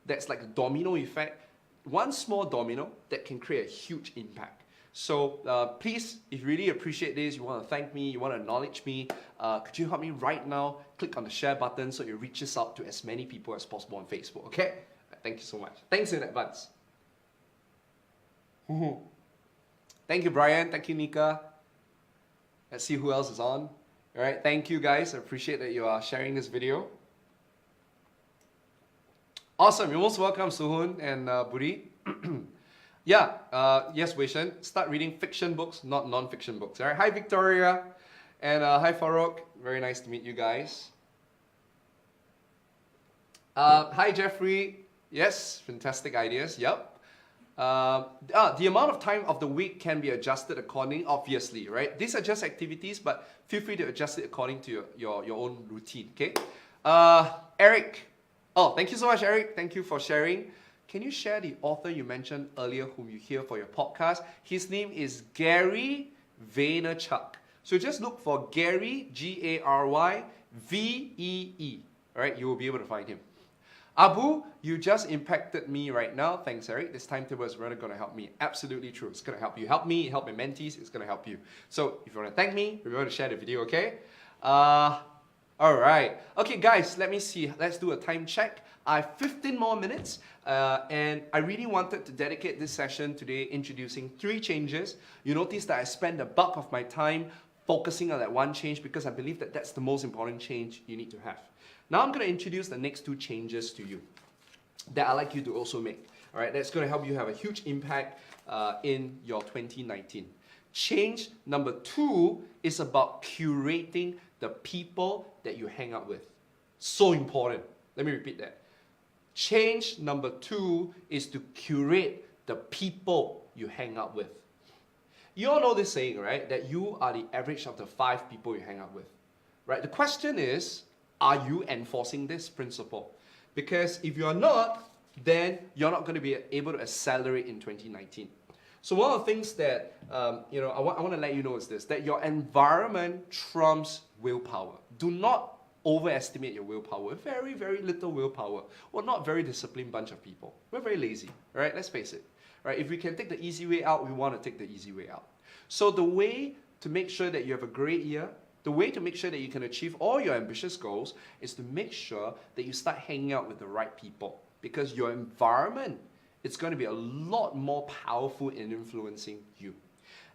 that's like a domino effect, one small domino that can create a huge impact. So please, if you really appreciate this, you want to thank me, you want to acknowledge me, could you help me right now? Click on the share button so it reaches out to as many people as possible on Facebook, okay? Thank you so much. Thanks in advance. Thank you, Brian. Thank you, Nika. Let's see who else is on. All right, thank you guys. I appreciate that you are sharing this video. Awesome, you're most welcome, Suhun and Buri. Yeah, yes, Weishan, start reading fiction books, not non-fiction books. All right, hi Victoria, and hi Farouk. Very nice to meet you guys. Hi Jeffrey. Yes, fantastic ideas. Yep. The amount of time of the week can be adjusted accordingly, obviously, right? These are just activities, but feel free to adjust it according to your own routine, okay? Eric. Oh, thank you so much, Eric. Thank you for sharing. Can you share the author you mentioned earlier whom you hear for your podcast? His name is Gary Vaynerchuk. So just look for Gary, G-A-R-Y, V-E-E. All right, you will be able to find him. Abu, you just impacted me right now. Thanks, Eric. This timetable is really going to help me. Absolutely true. It's going to help you. Help me, help my mentees. It's going to help you. So if you want to thank me, if you want to share the video, okay? All right. Okay, guys, let me see. Let's do a time check. I have 15 more minutes, and I really wanted to dedicate this session today introducing 3 changes. You notice that I spend the bulk of my time focusing on that one change because I believe that that's the most important change you need to have. Now I'm going to introduce the next 2 changes to you that I'd like you to also make. All right, that's going to help you have a huge impact in your 2019. Change number 2 is about curating the people that you hang out with. So important. Let me repeat that. Change number 2 is to curate the people you hang out with. You all know this saying, right? That you are the average of the 5 people you hang out with. Right? The question is, are you enforcing this principle? Because if you are not, then you're not going to be able to accelerate in 2019. So one of the things that I want to let you know is this, that your environment trumps willpower. Do not overestimate your willpower. Very, very little willpower. We're not very disciplined bunch of people. We're very lazy, right? Let's face it. Right? If we can take the easy way out, we want to take the easy way out. So the way to make sure that you have a great year, the way to make sure that you can achieve all your ambitious goals is to make sure that you start hanging out with the right people. Because your environment, it's going to be a lot more powerful in influencing you.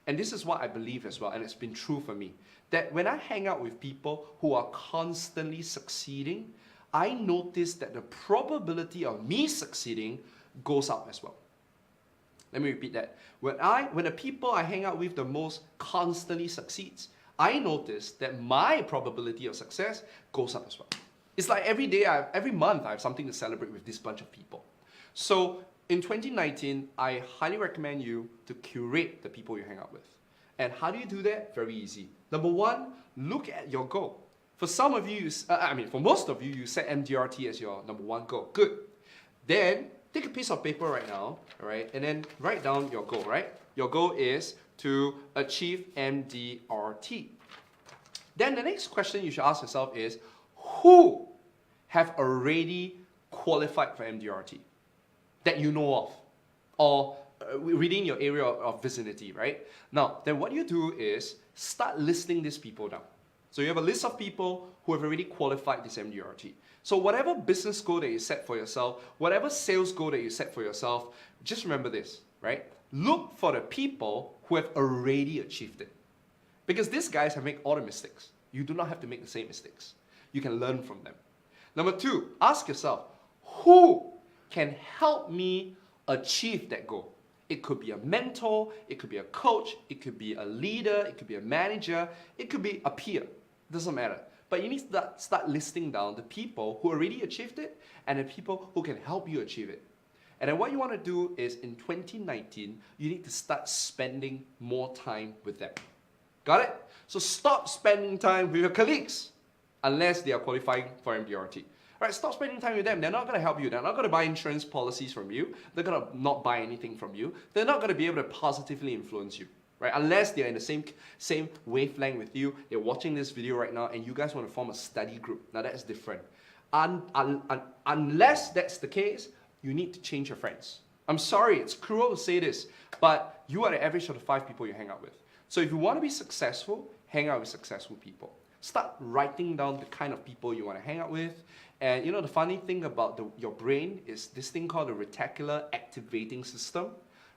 And this is what I believe as well, and it's been true for me, that when I hang out with people who are constantly succeeding, I notice that the probability of me succeeding goes up as well. Let me repeat that. When the people I hang out with the most constantly succeeds, I notice that my probability of success goes up as well. It's like every month I have something to celebrate with this bunch of people. So in 2019, I highly recommend you to curate the people you hang out with. And how do you do that? Very easy. Number 1, look at your goal. For some of you, for most of you, you set MDRT as your number 1 goal. Good. Then take a piece of paper right now, all right, and then write down your goal, right? Your goal is to achieve MDRT. Then the next question you should ask yourself is, who have already qualified for MDRT that you know of, or within your area of vicinity, right? Now, then what you do is start listing these people down. So you have a list of people who have already qualified this MDRT. So whatever business goal that you set for yourself, whatever sales goal that you set for yourself, just remember this, right? Look for the people who have already achieved it. Because these guys have made all the mistakes. You do not have to make the same mistakes. You can learn from them. Number 2, ask yourself, who can help me achieve that goal? It could be a mentor, it could be a coach, it could be a leader, it could be a manager, it could be a peer. Doesn't matter. But you need to start listing down the people who already achieved it and the people who can help you achieve it. And then what you want to do is in 2019, you need to start spending more time with them. Got it? So stop spending time with your colleagues unless they are qualifying for MDRT. Right, stop spending time with them. They're not going to help you. They're not going to buy insurance policies from you. They're going to not buy anything from you. They're not going to be able to positively influence you. Right? Unless they're in the same wavelength with you, they're watching this video right now and you guys want to form a study group. Now that's different. Unless that's the case, you need to change your friends. I'm sorry, it's cruel to say this, but you are the average of the 5 people you hang out with. So if you want to be successful, hang out with successful people. Start writing down the kind of people you want to hang out with. And you know, the funny thing about your brain is this thing called the reticular activating system.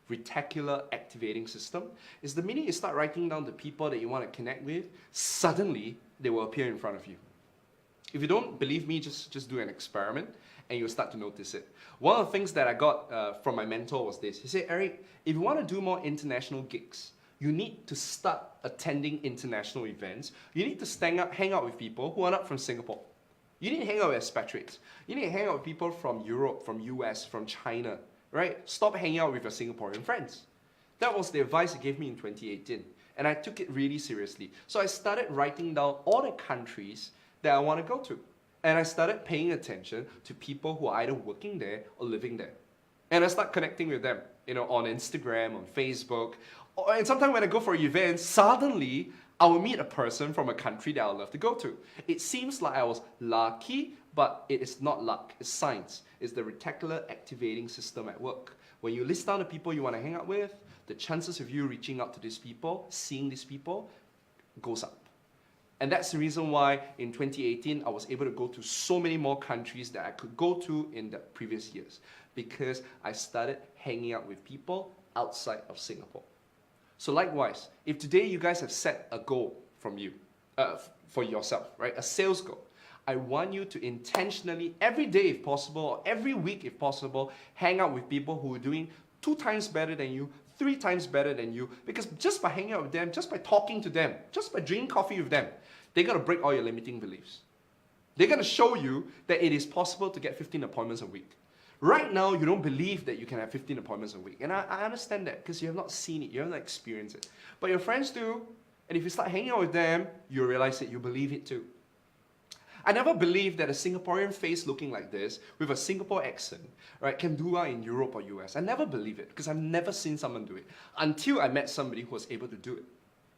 Reticular activating system is the minute you start writing down the people that you want to connect with, suddenly they will appear in front of you. If you don't believe me, just do an experiment and you'll start to notice it. One of the things that I got from my mentor was this. He said, Eric, if you want to do more international gigs, you need to start attending international events. You need to hang out with people who are not from Singapore. You need to hang out with expatriates. You need to hang out with people from Europe, from US, from China, right? Stop hanging out with your Singaporean friends. That was the advice he gave me in 2018. And I took it really seriously. So I started writing down all the countries that I want to go to. And I started paying attention to people who are either working there or living there. And I start connecting with them, on Instagram, on Facebook. And sometimes when I go for events, suddenly I will meet a person from a country that I would love to go to. It seems like I was lucky, but it is not luck. It's science. It's the reticular activating system at work. When you list down the people you want to hang out with, the chances of you reaching out to these people, seeing these people, goes up. And that's the reason why in 2018, I was able to go to so many more countries that I could go to in the previous years, because I started hanging out with people outside of Singapore. So likewise, if today you guys have set a goal from you, for yourself, right? A sales goal. I want you to intentionally, every day if possible, or every week if possible, hang out with people who are doing 2 times better than you, 3 times better than you, because just by hanging out with them, just by talking to them, just by drinking coffee with them, they're going to break all your limiting beliefs. They're going to show you that it is possible to get 15 appointments a week. Right now, you don't believe that you can have 15 appointments a week. And I understand that because you have not seen it, you have not experienced it. But your friends do, and if you start hanging out with them, you realize that you believe it too. I never believed that a Singaporean face looking like this, with a Singapore accent, right, can do well in Europe or US. I never believed it, because I've never seen someone do it, until I met somebody who was able to do it.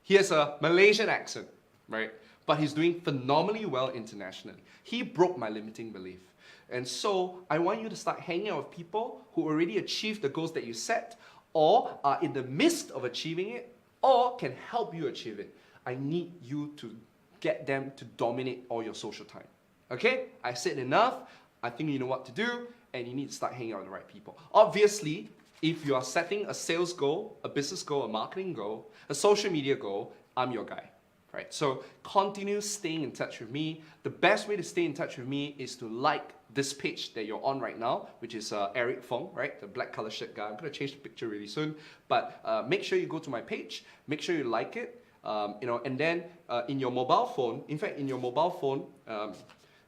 He has a Malaysian accent, right, but he's doing phenomenally well internationally. He broke my limiting belief. And so, I want you to start hanging out with people who already achieved the goals that you set, or are in the midst of achieving it, or can help you achieve it. I need you to get them to dominate all your social time. Okay? I said enough. I think you know what to do, and you need to start hanging out with the right people. Obviously, if you are setting a sales goal, a business goal, a marketing goal, a social media goal, I'm your guy. Right? So continue staying in touch with me. The best way to stay in touch with me is to like this page that you're on right now, which is Eric Feng, right? The black color shirt guy. I'm going to change the picture really soon. But make sure you go to my page. Make sure you like it. And then in your mobile phone, in fact, in your mobile phone,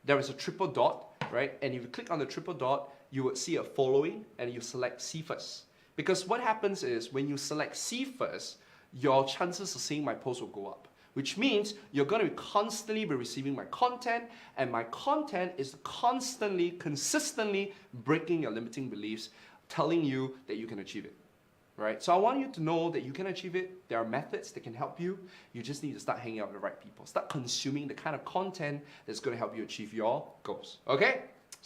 there is a triple dot, right? And if you click on the triple dot, you would see a following, and you select see first. Because what happens is, when you select see first, your chances of seeing my post will go up. Which means you're going to constantly be receiving my content, and my content is constantly, consistently breaking your limiting beliefs, telling you that you can achieve it. Right? So I want you to know that you can achieve it. There are methods that can help you. You just need to start hanging out with the right people. Start consuming the kind of content that's going to help you achieve your goals. Okay?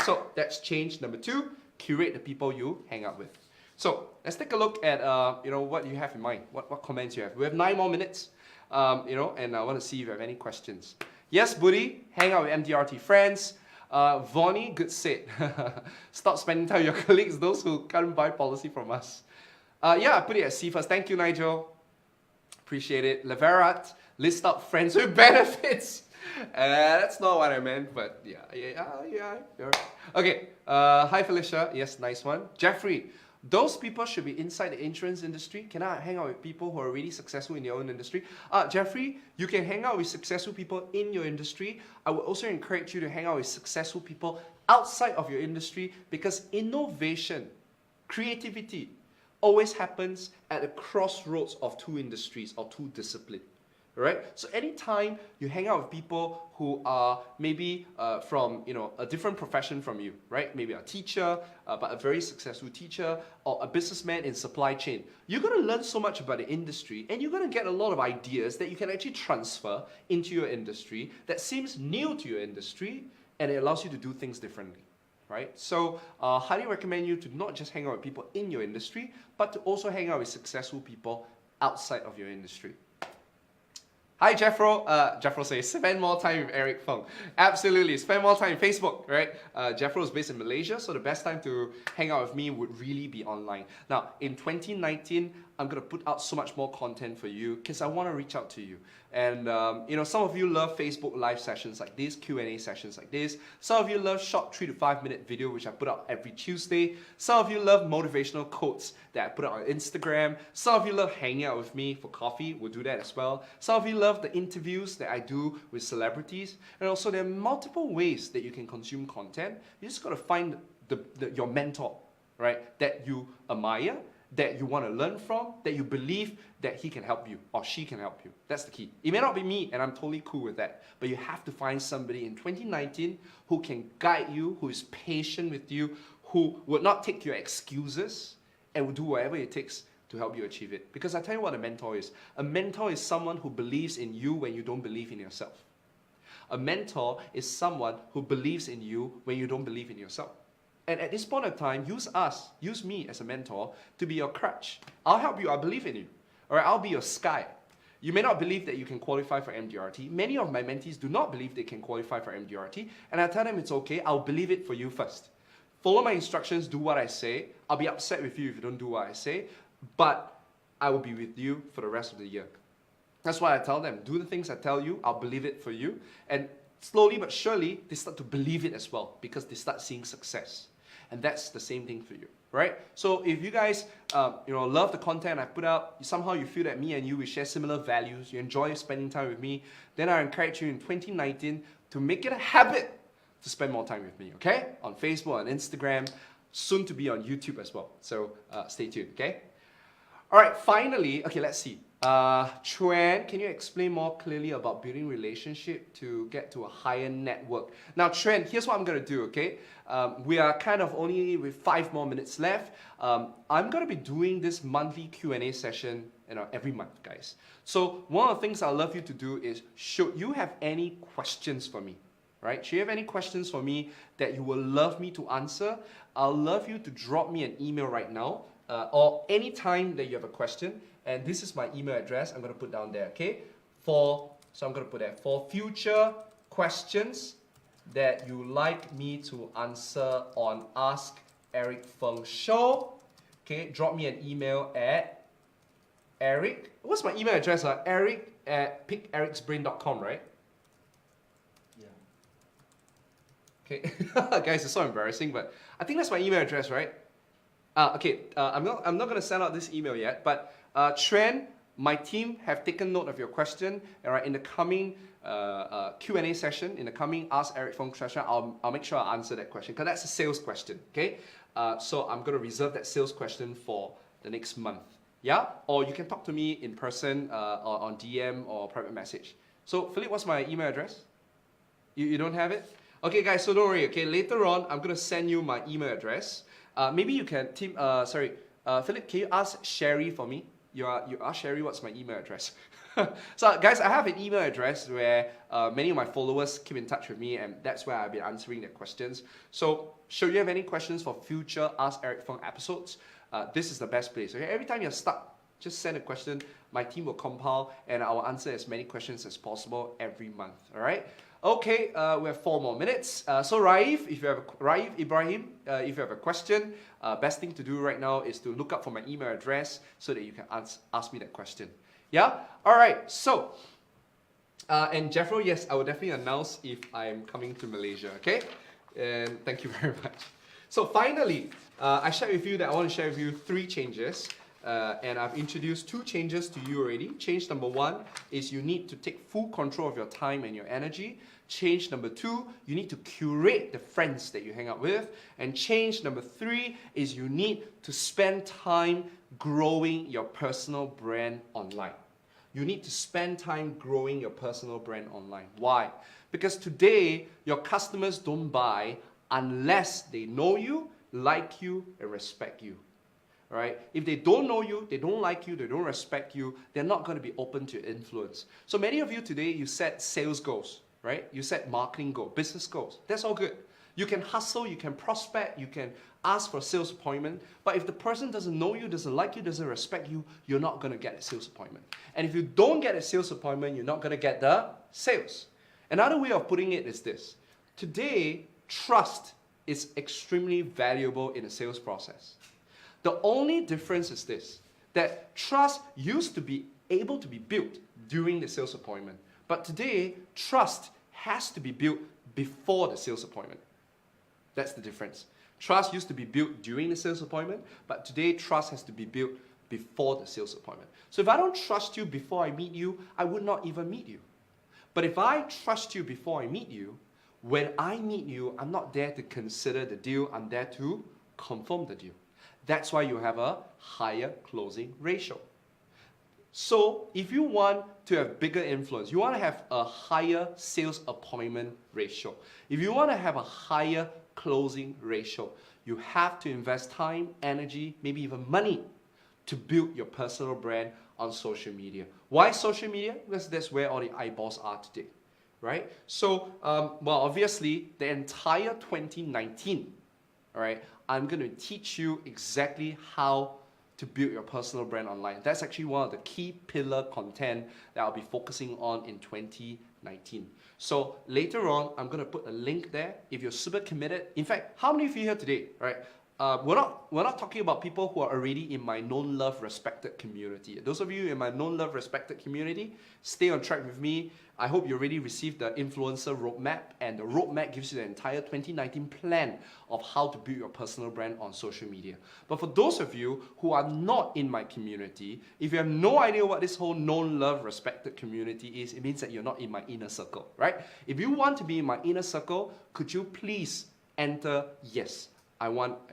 So that's change number 2. Curate the people you hang out with. So let's take a look at what you have in mind. What comments you have. We have 9 more minutes. And I want to see if you have any questions. Yes, Buddy, hang out with MDRT friends. Vonnie, good set. Stop spending time with your colleagues, those who can't buy policy from us. Yeah, I put it at C first. Thank you, Nigel. Appreciate it. Leverat, list out friends with benefits. That's not what I meant, but yeah. Okay, hi Felicia. Yes, nice one. Jeffrey, those people should be inside the insurance industry. Can I hang out with people who are really successful in their own industry? Jeffrey, you can hang out with successful people in your industry. I would also encourage you to hang out with successful people outside of your industry, because innovation, creativity always happens at the crossroads of 2 industries or 2 disciplines. Right? So anytime you hang out with people who are maybe from a different profession from you, right? Maybe a teacher, but a very successful teacher, or a businessman in supply chain, you're going to learn so much about the industry, and you're going to get a lot of ideas that you can actually transfer into your industry that seems new to your industry, and it allows you to do things differently. Right? So highly recommend you to not just hang out with people in your industry, but to also hang out with successful people outside of your industry. Hi Jeffro. Jeffro says, spend more time with Eric Feng. Absolutely, spend more time on Facebook, right? Jeffro is based in Malaysia, so the best time to hang out with me would really be online. Now, in 2019, I'm going to put out so much more content for you, because I want to reach out to you. And some of you love Facebook live sessions like this, Q&A sessions like this. Some of you love short 3 to 5 minute video, which I put out every Tuesday. Some of you love motivational quotes that I put out on Instagram. Some of you love hanging out with me for coffee. We'll do that as well. Some of you love the interviews that I do with celebrities. And also, there are multiple ways that you can consume content. You just got to find your mentor, right, that you admire, that you want to learn from, that you believe that he can help you or she can help you. That's the key. It may not be me, and I'm totally cool with that, but you have to find somebody in 2019 who can guide you, who is patient with you, who would not take your excuses, and will do whatever it takes to help you achieve it. Because I tell you what a mentor is. A mentor is someone who believes in you when you don't believe in yourself. A mentor is someone who believes in you when you don't believe in yourself. And at this point of time, use me as a mentor to be your crutch. I'll help you, I believe in you. All right, I'll be your sky. You may not believe that you can qualify for MDRT. Many of my mentees do not believe they can qualify for MDRT, and I tell them it's okay, I'll believe it for you first. Follow my instructions, do what I say. I'll be upset with you if you don't do what I say, but I will be with you for the rest of the year. That's why I tell them, do the things I tell you, I'll believe it for you. And slowly but surely, they start to believe it as well because they start seeing success. And that's the same thing for you, right? So if you guys love the content I put out, somehow you feel that me and you, we share similar values, you enjoy spending time with me, then I encourage you in 2019 to make it a habit to spend more time with me, okay? On Facebook, on Instagram, soon to be on YouTube as well. So stay tuned, okay? All right, finally, okay, let's see. Chuan, can you explain more clearly about building relationship to get to a higher network? Now, Chuan, here's what I'm going to do, okay? We are kind of only with 5 more minutes left. I'm going to be doing this monthly Q&A session every month, guys. So one of the things I'd love you to do is, should you have any questions for me, right? Should you have any questions for me that you will love me to answer, I'll love you to drop me an email right now or any time that you have a question. And this is my email address. I'm going to put down there, okay? So I'm going to put there, for future questions that you like me to answer on Ask Eric Feng Show, okay? Drop me an email at Eric. What's my email address? Eric@pickericsbrain.com, right? Okay, guys, it's so embarrassing, but I think that's my email address, right? I'm not going to send out this email yet, but Trent, my team have taken note of your question. All right, in the coming Q&A session, in the coming Ask Eric Feng session, I'll make sure I answer that question because that's a sales question. Okay, so I'm going to reserve that sales question for the next month. Yeah, or you can talk to me in person or on DM or private message. So Philip, what's my email address? You don't have it? Okay, guys, so don't worry. Okay, later on, I'm going to send you my email address. Maybe you can, Philip, can you ask Sherry for me? You ask Sherry what's my email address. So, guys, I have an email address where many of my followers keep in touch with me, and that's where I've been answering their questions. So, should you have any questions for future Ask Eric Feng episodes, this is the best place. Okay, every time you're stuck, just send a question. My team will compile, and I will answer as many questions as possible every month. All right. Okay, we have 4 more minutes. So Raif, Ibrahim, if you have a question, best thing to do right now is to look up for my email address so that you can ask me that question. Yeah? All right, so, and Jeffro, yes, I will definitely announce if I'm coming to Malaysia, okay? And thank you very much. So finally, I shared with you that I want to share with you 3 changes. And I've introduced 2 changes to you already. Change number 1 is you need to take full control of your time and your energy. Change number 2, you need to curate the friends that you hang out with. And change number 3 is you need to spend time growing your personal brand online. You need to spend time growing your personal brand online. Why? Because today, your customers don't buy unless they know you, like you, and respect you. Right? If they don't know you, they don't like you, they don't respect you, they're not going to be open to your influence. So many of you today, you set sales goals, right? You set marketing goals, business goals. That's all good. You can hustle, you can prospect, you can ask for a sales appointment, but if the person doesn't know you, doesn't like you, doesn't respect you, you're not going to get a sales appointment. And if you don't get a sales appointment, you're not going to get the sales. Another way of putting it is this. Today, trust is extremely valuable in a sales process. The only difference is this, that trust used to be able to be built during the sales appointment. But today, trust has to be built before the sales appointment. That's the difference. Trust used to be built during the sales appointment, but today, trust has to be built before the sales appointment. So if I don't trust you before I meet you, I would not even meet you. But if I trust you before I meet you, when I meet you, I'm not there to consider the deal, I'm there to confirm the deal. That's why you have a higher closing ratio. So if you want to have bigger influence, you want to have a higher sales appointment ratio. If you want to have a higher closing ratio, you have to invest time, energy, maybe even money to build your personal brand on social media. Why social media? Because that's where all the eyeballs are today, right? So, well, obviously, the entire 2019, all right, I'm going to teach you exactly how to build your personal brand online. That's actually one of the key pillar content that I'll be focusing on in 2019. So later on, I'm going to put a link there. If you're super committed, in fact, how many of you here today, right? We're not talking about people who are already in my known, love, respected community. Those of you in my known, love, respected community, stay on track with me. I hope you already received the influencer roadmap, and the roadmap gives you the entire 2019 plan of how to build your personal brand on social media. But for those of you who are not in my community, if you have no idea what this whole known, love, respected community is, it means that you're not in my inner circle, right? If you want to be in my inner circle, could you please enter yes?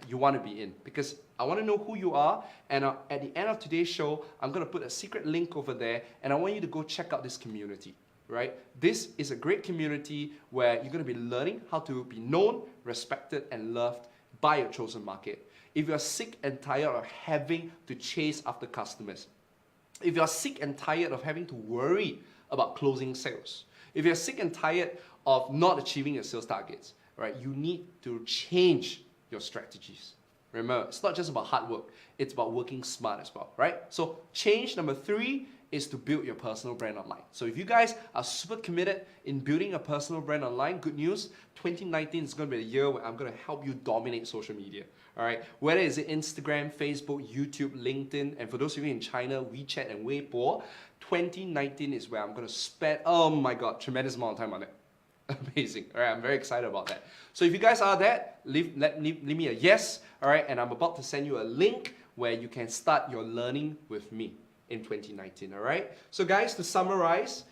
You want to be in, because I want to know who you are, and at the end of today's show, I'm going to put a secret link over there, and I want you to go check out this community, right? This is a great community where you're going to be learning how to be known, respected, and loved by your chosen market. If you're sick and tired of having to chase after customers, if you're sick and tired of having to worry about closing sales, if you're sick and tired of not achieving your sales targets, right, you need to change your strategies. Remember, it's not just about hard work, it's about working smart as well, right? So change number 3 is to build your personal brand online. So if you guys are super committed in building a personal brand online, good news, 2019 is going to be a year where I'm going to help you dominate social media, all right? Whether it's Instagram, Facebook, YouTube, LinkedIn, and for those of you in China, WeChat and Weibo, 2019 is where I'm going to spend, oh my God, tremendous amount of time on it. Amazing. All right, I'm very excited about that. So if you guys are that, leave me a yes. All right, and I'm about to send you a link where you can start your learning with me in 2019. All right. So guys, to summarize,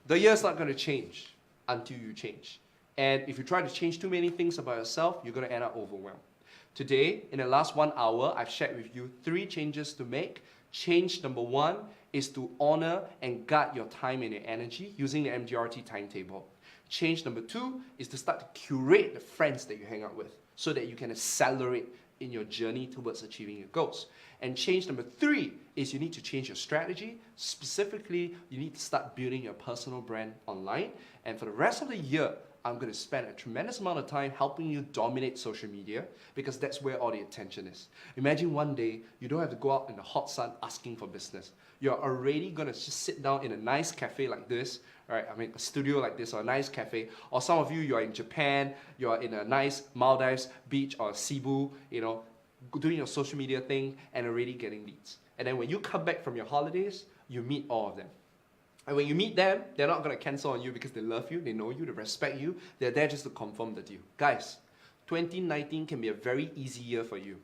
the year's not going to change until you change. And if you try to change too many things about yourself, you're going to end up overwhelmed. Today, in the last 1 hour, I've shared with you 3 changes to make. Change number 1 is to honor and guard your time and your energy using the MDRT timetable. Change number 2 is to start to curate the friends that you hang out with so that you can accelerate in your journey towards achieving your goals. And change number 3 is you need to change your strategy. Specifically, you need to start building your personal brand online. And for the rest of the year, I'm going to spend a tremendous amount of time helping you dominate social media, because that's where all the attention is. Imagine one day you don't have to go out in the hot sun asking for business. You're already going to just sit down in a nice cafe like this, right? I mean, a studio like this or a nice cafe. Or some of you, you're in Japan, you're in a nice Maldives beach or Cebu, you know, doing your social media thing and already getting leads. And then when you come back from your holidays, you meet all of them. And when you meet them, they're not going to cancel on you because they love you, they know you, they respect you. They're there just to confirm the deal. Guys, 2019 can be a very easy year for you.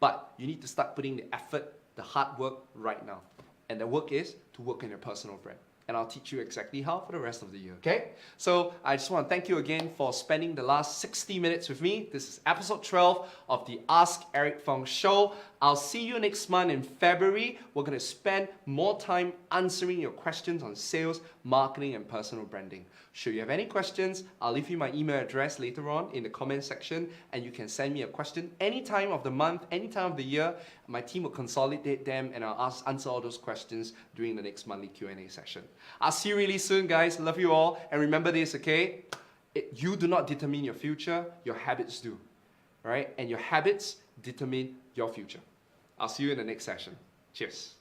But you need to start putting the effort, the hard work right now. And the work is to work on your personal brand. And I'll teach you exactly how for the rest of the year, okay? So I just want to thank you again for spending the last 60 minutes with me. This is episode 12 of the Ask Eric Feng show. I'll see you next month in February. We're going to spend more time answering your questions on sales, marketing, and personal branding. Should you have any questions, I'll leave you my email address later on in the comment section, and you can send me a question any time of the month, any time of the year. My team will consolidate them, and I'll answer all those questions during the next monthly Q&A session. I'll see you really soon, guys. Love you all. And remember this, okay? You do not determine your future, your habits do. Right? And your habits determine your future. I'll see you in the next session. Cheers.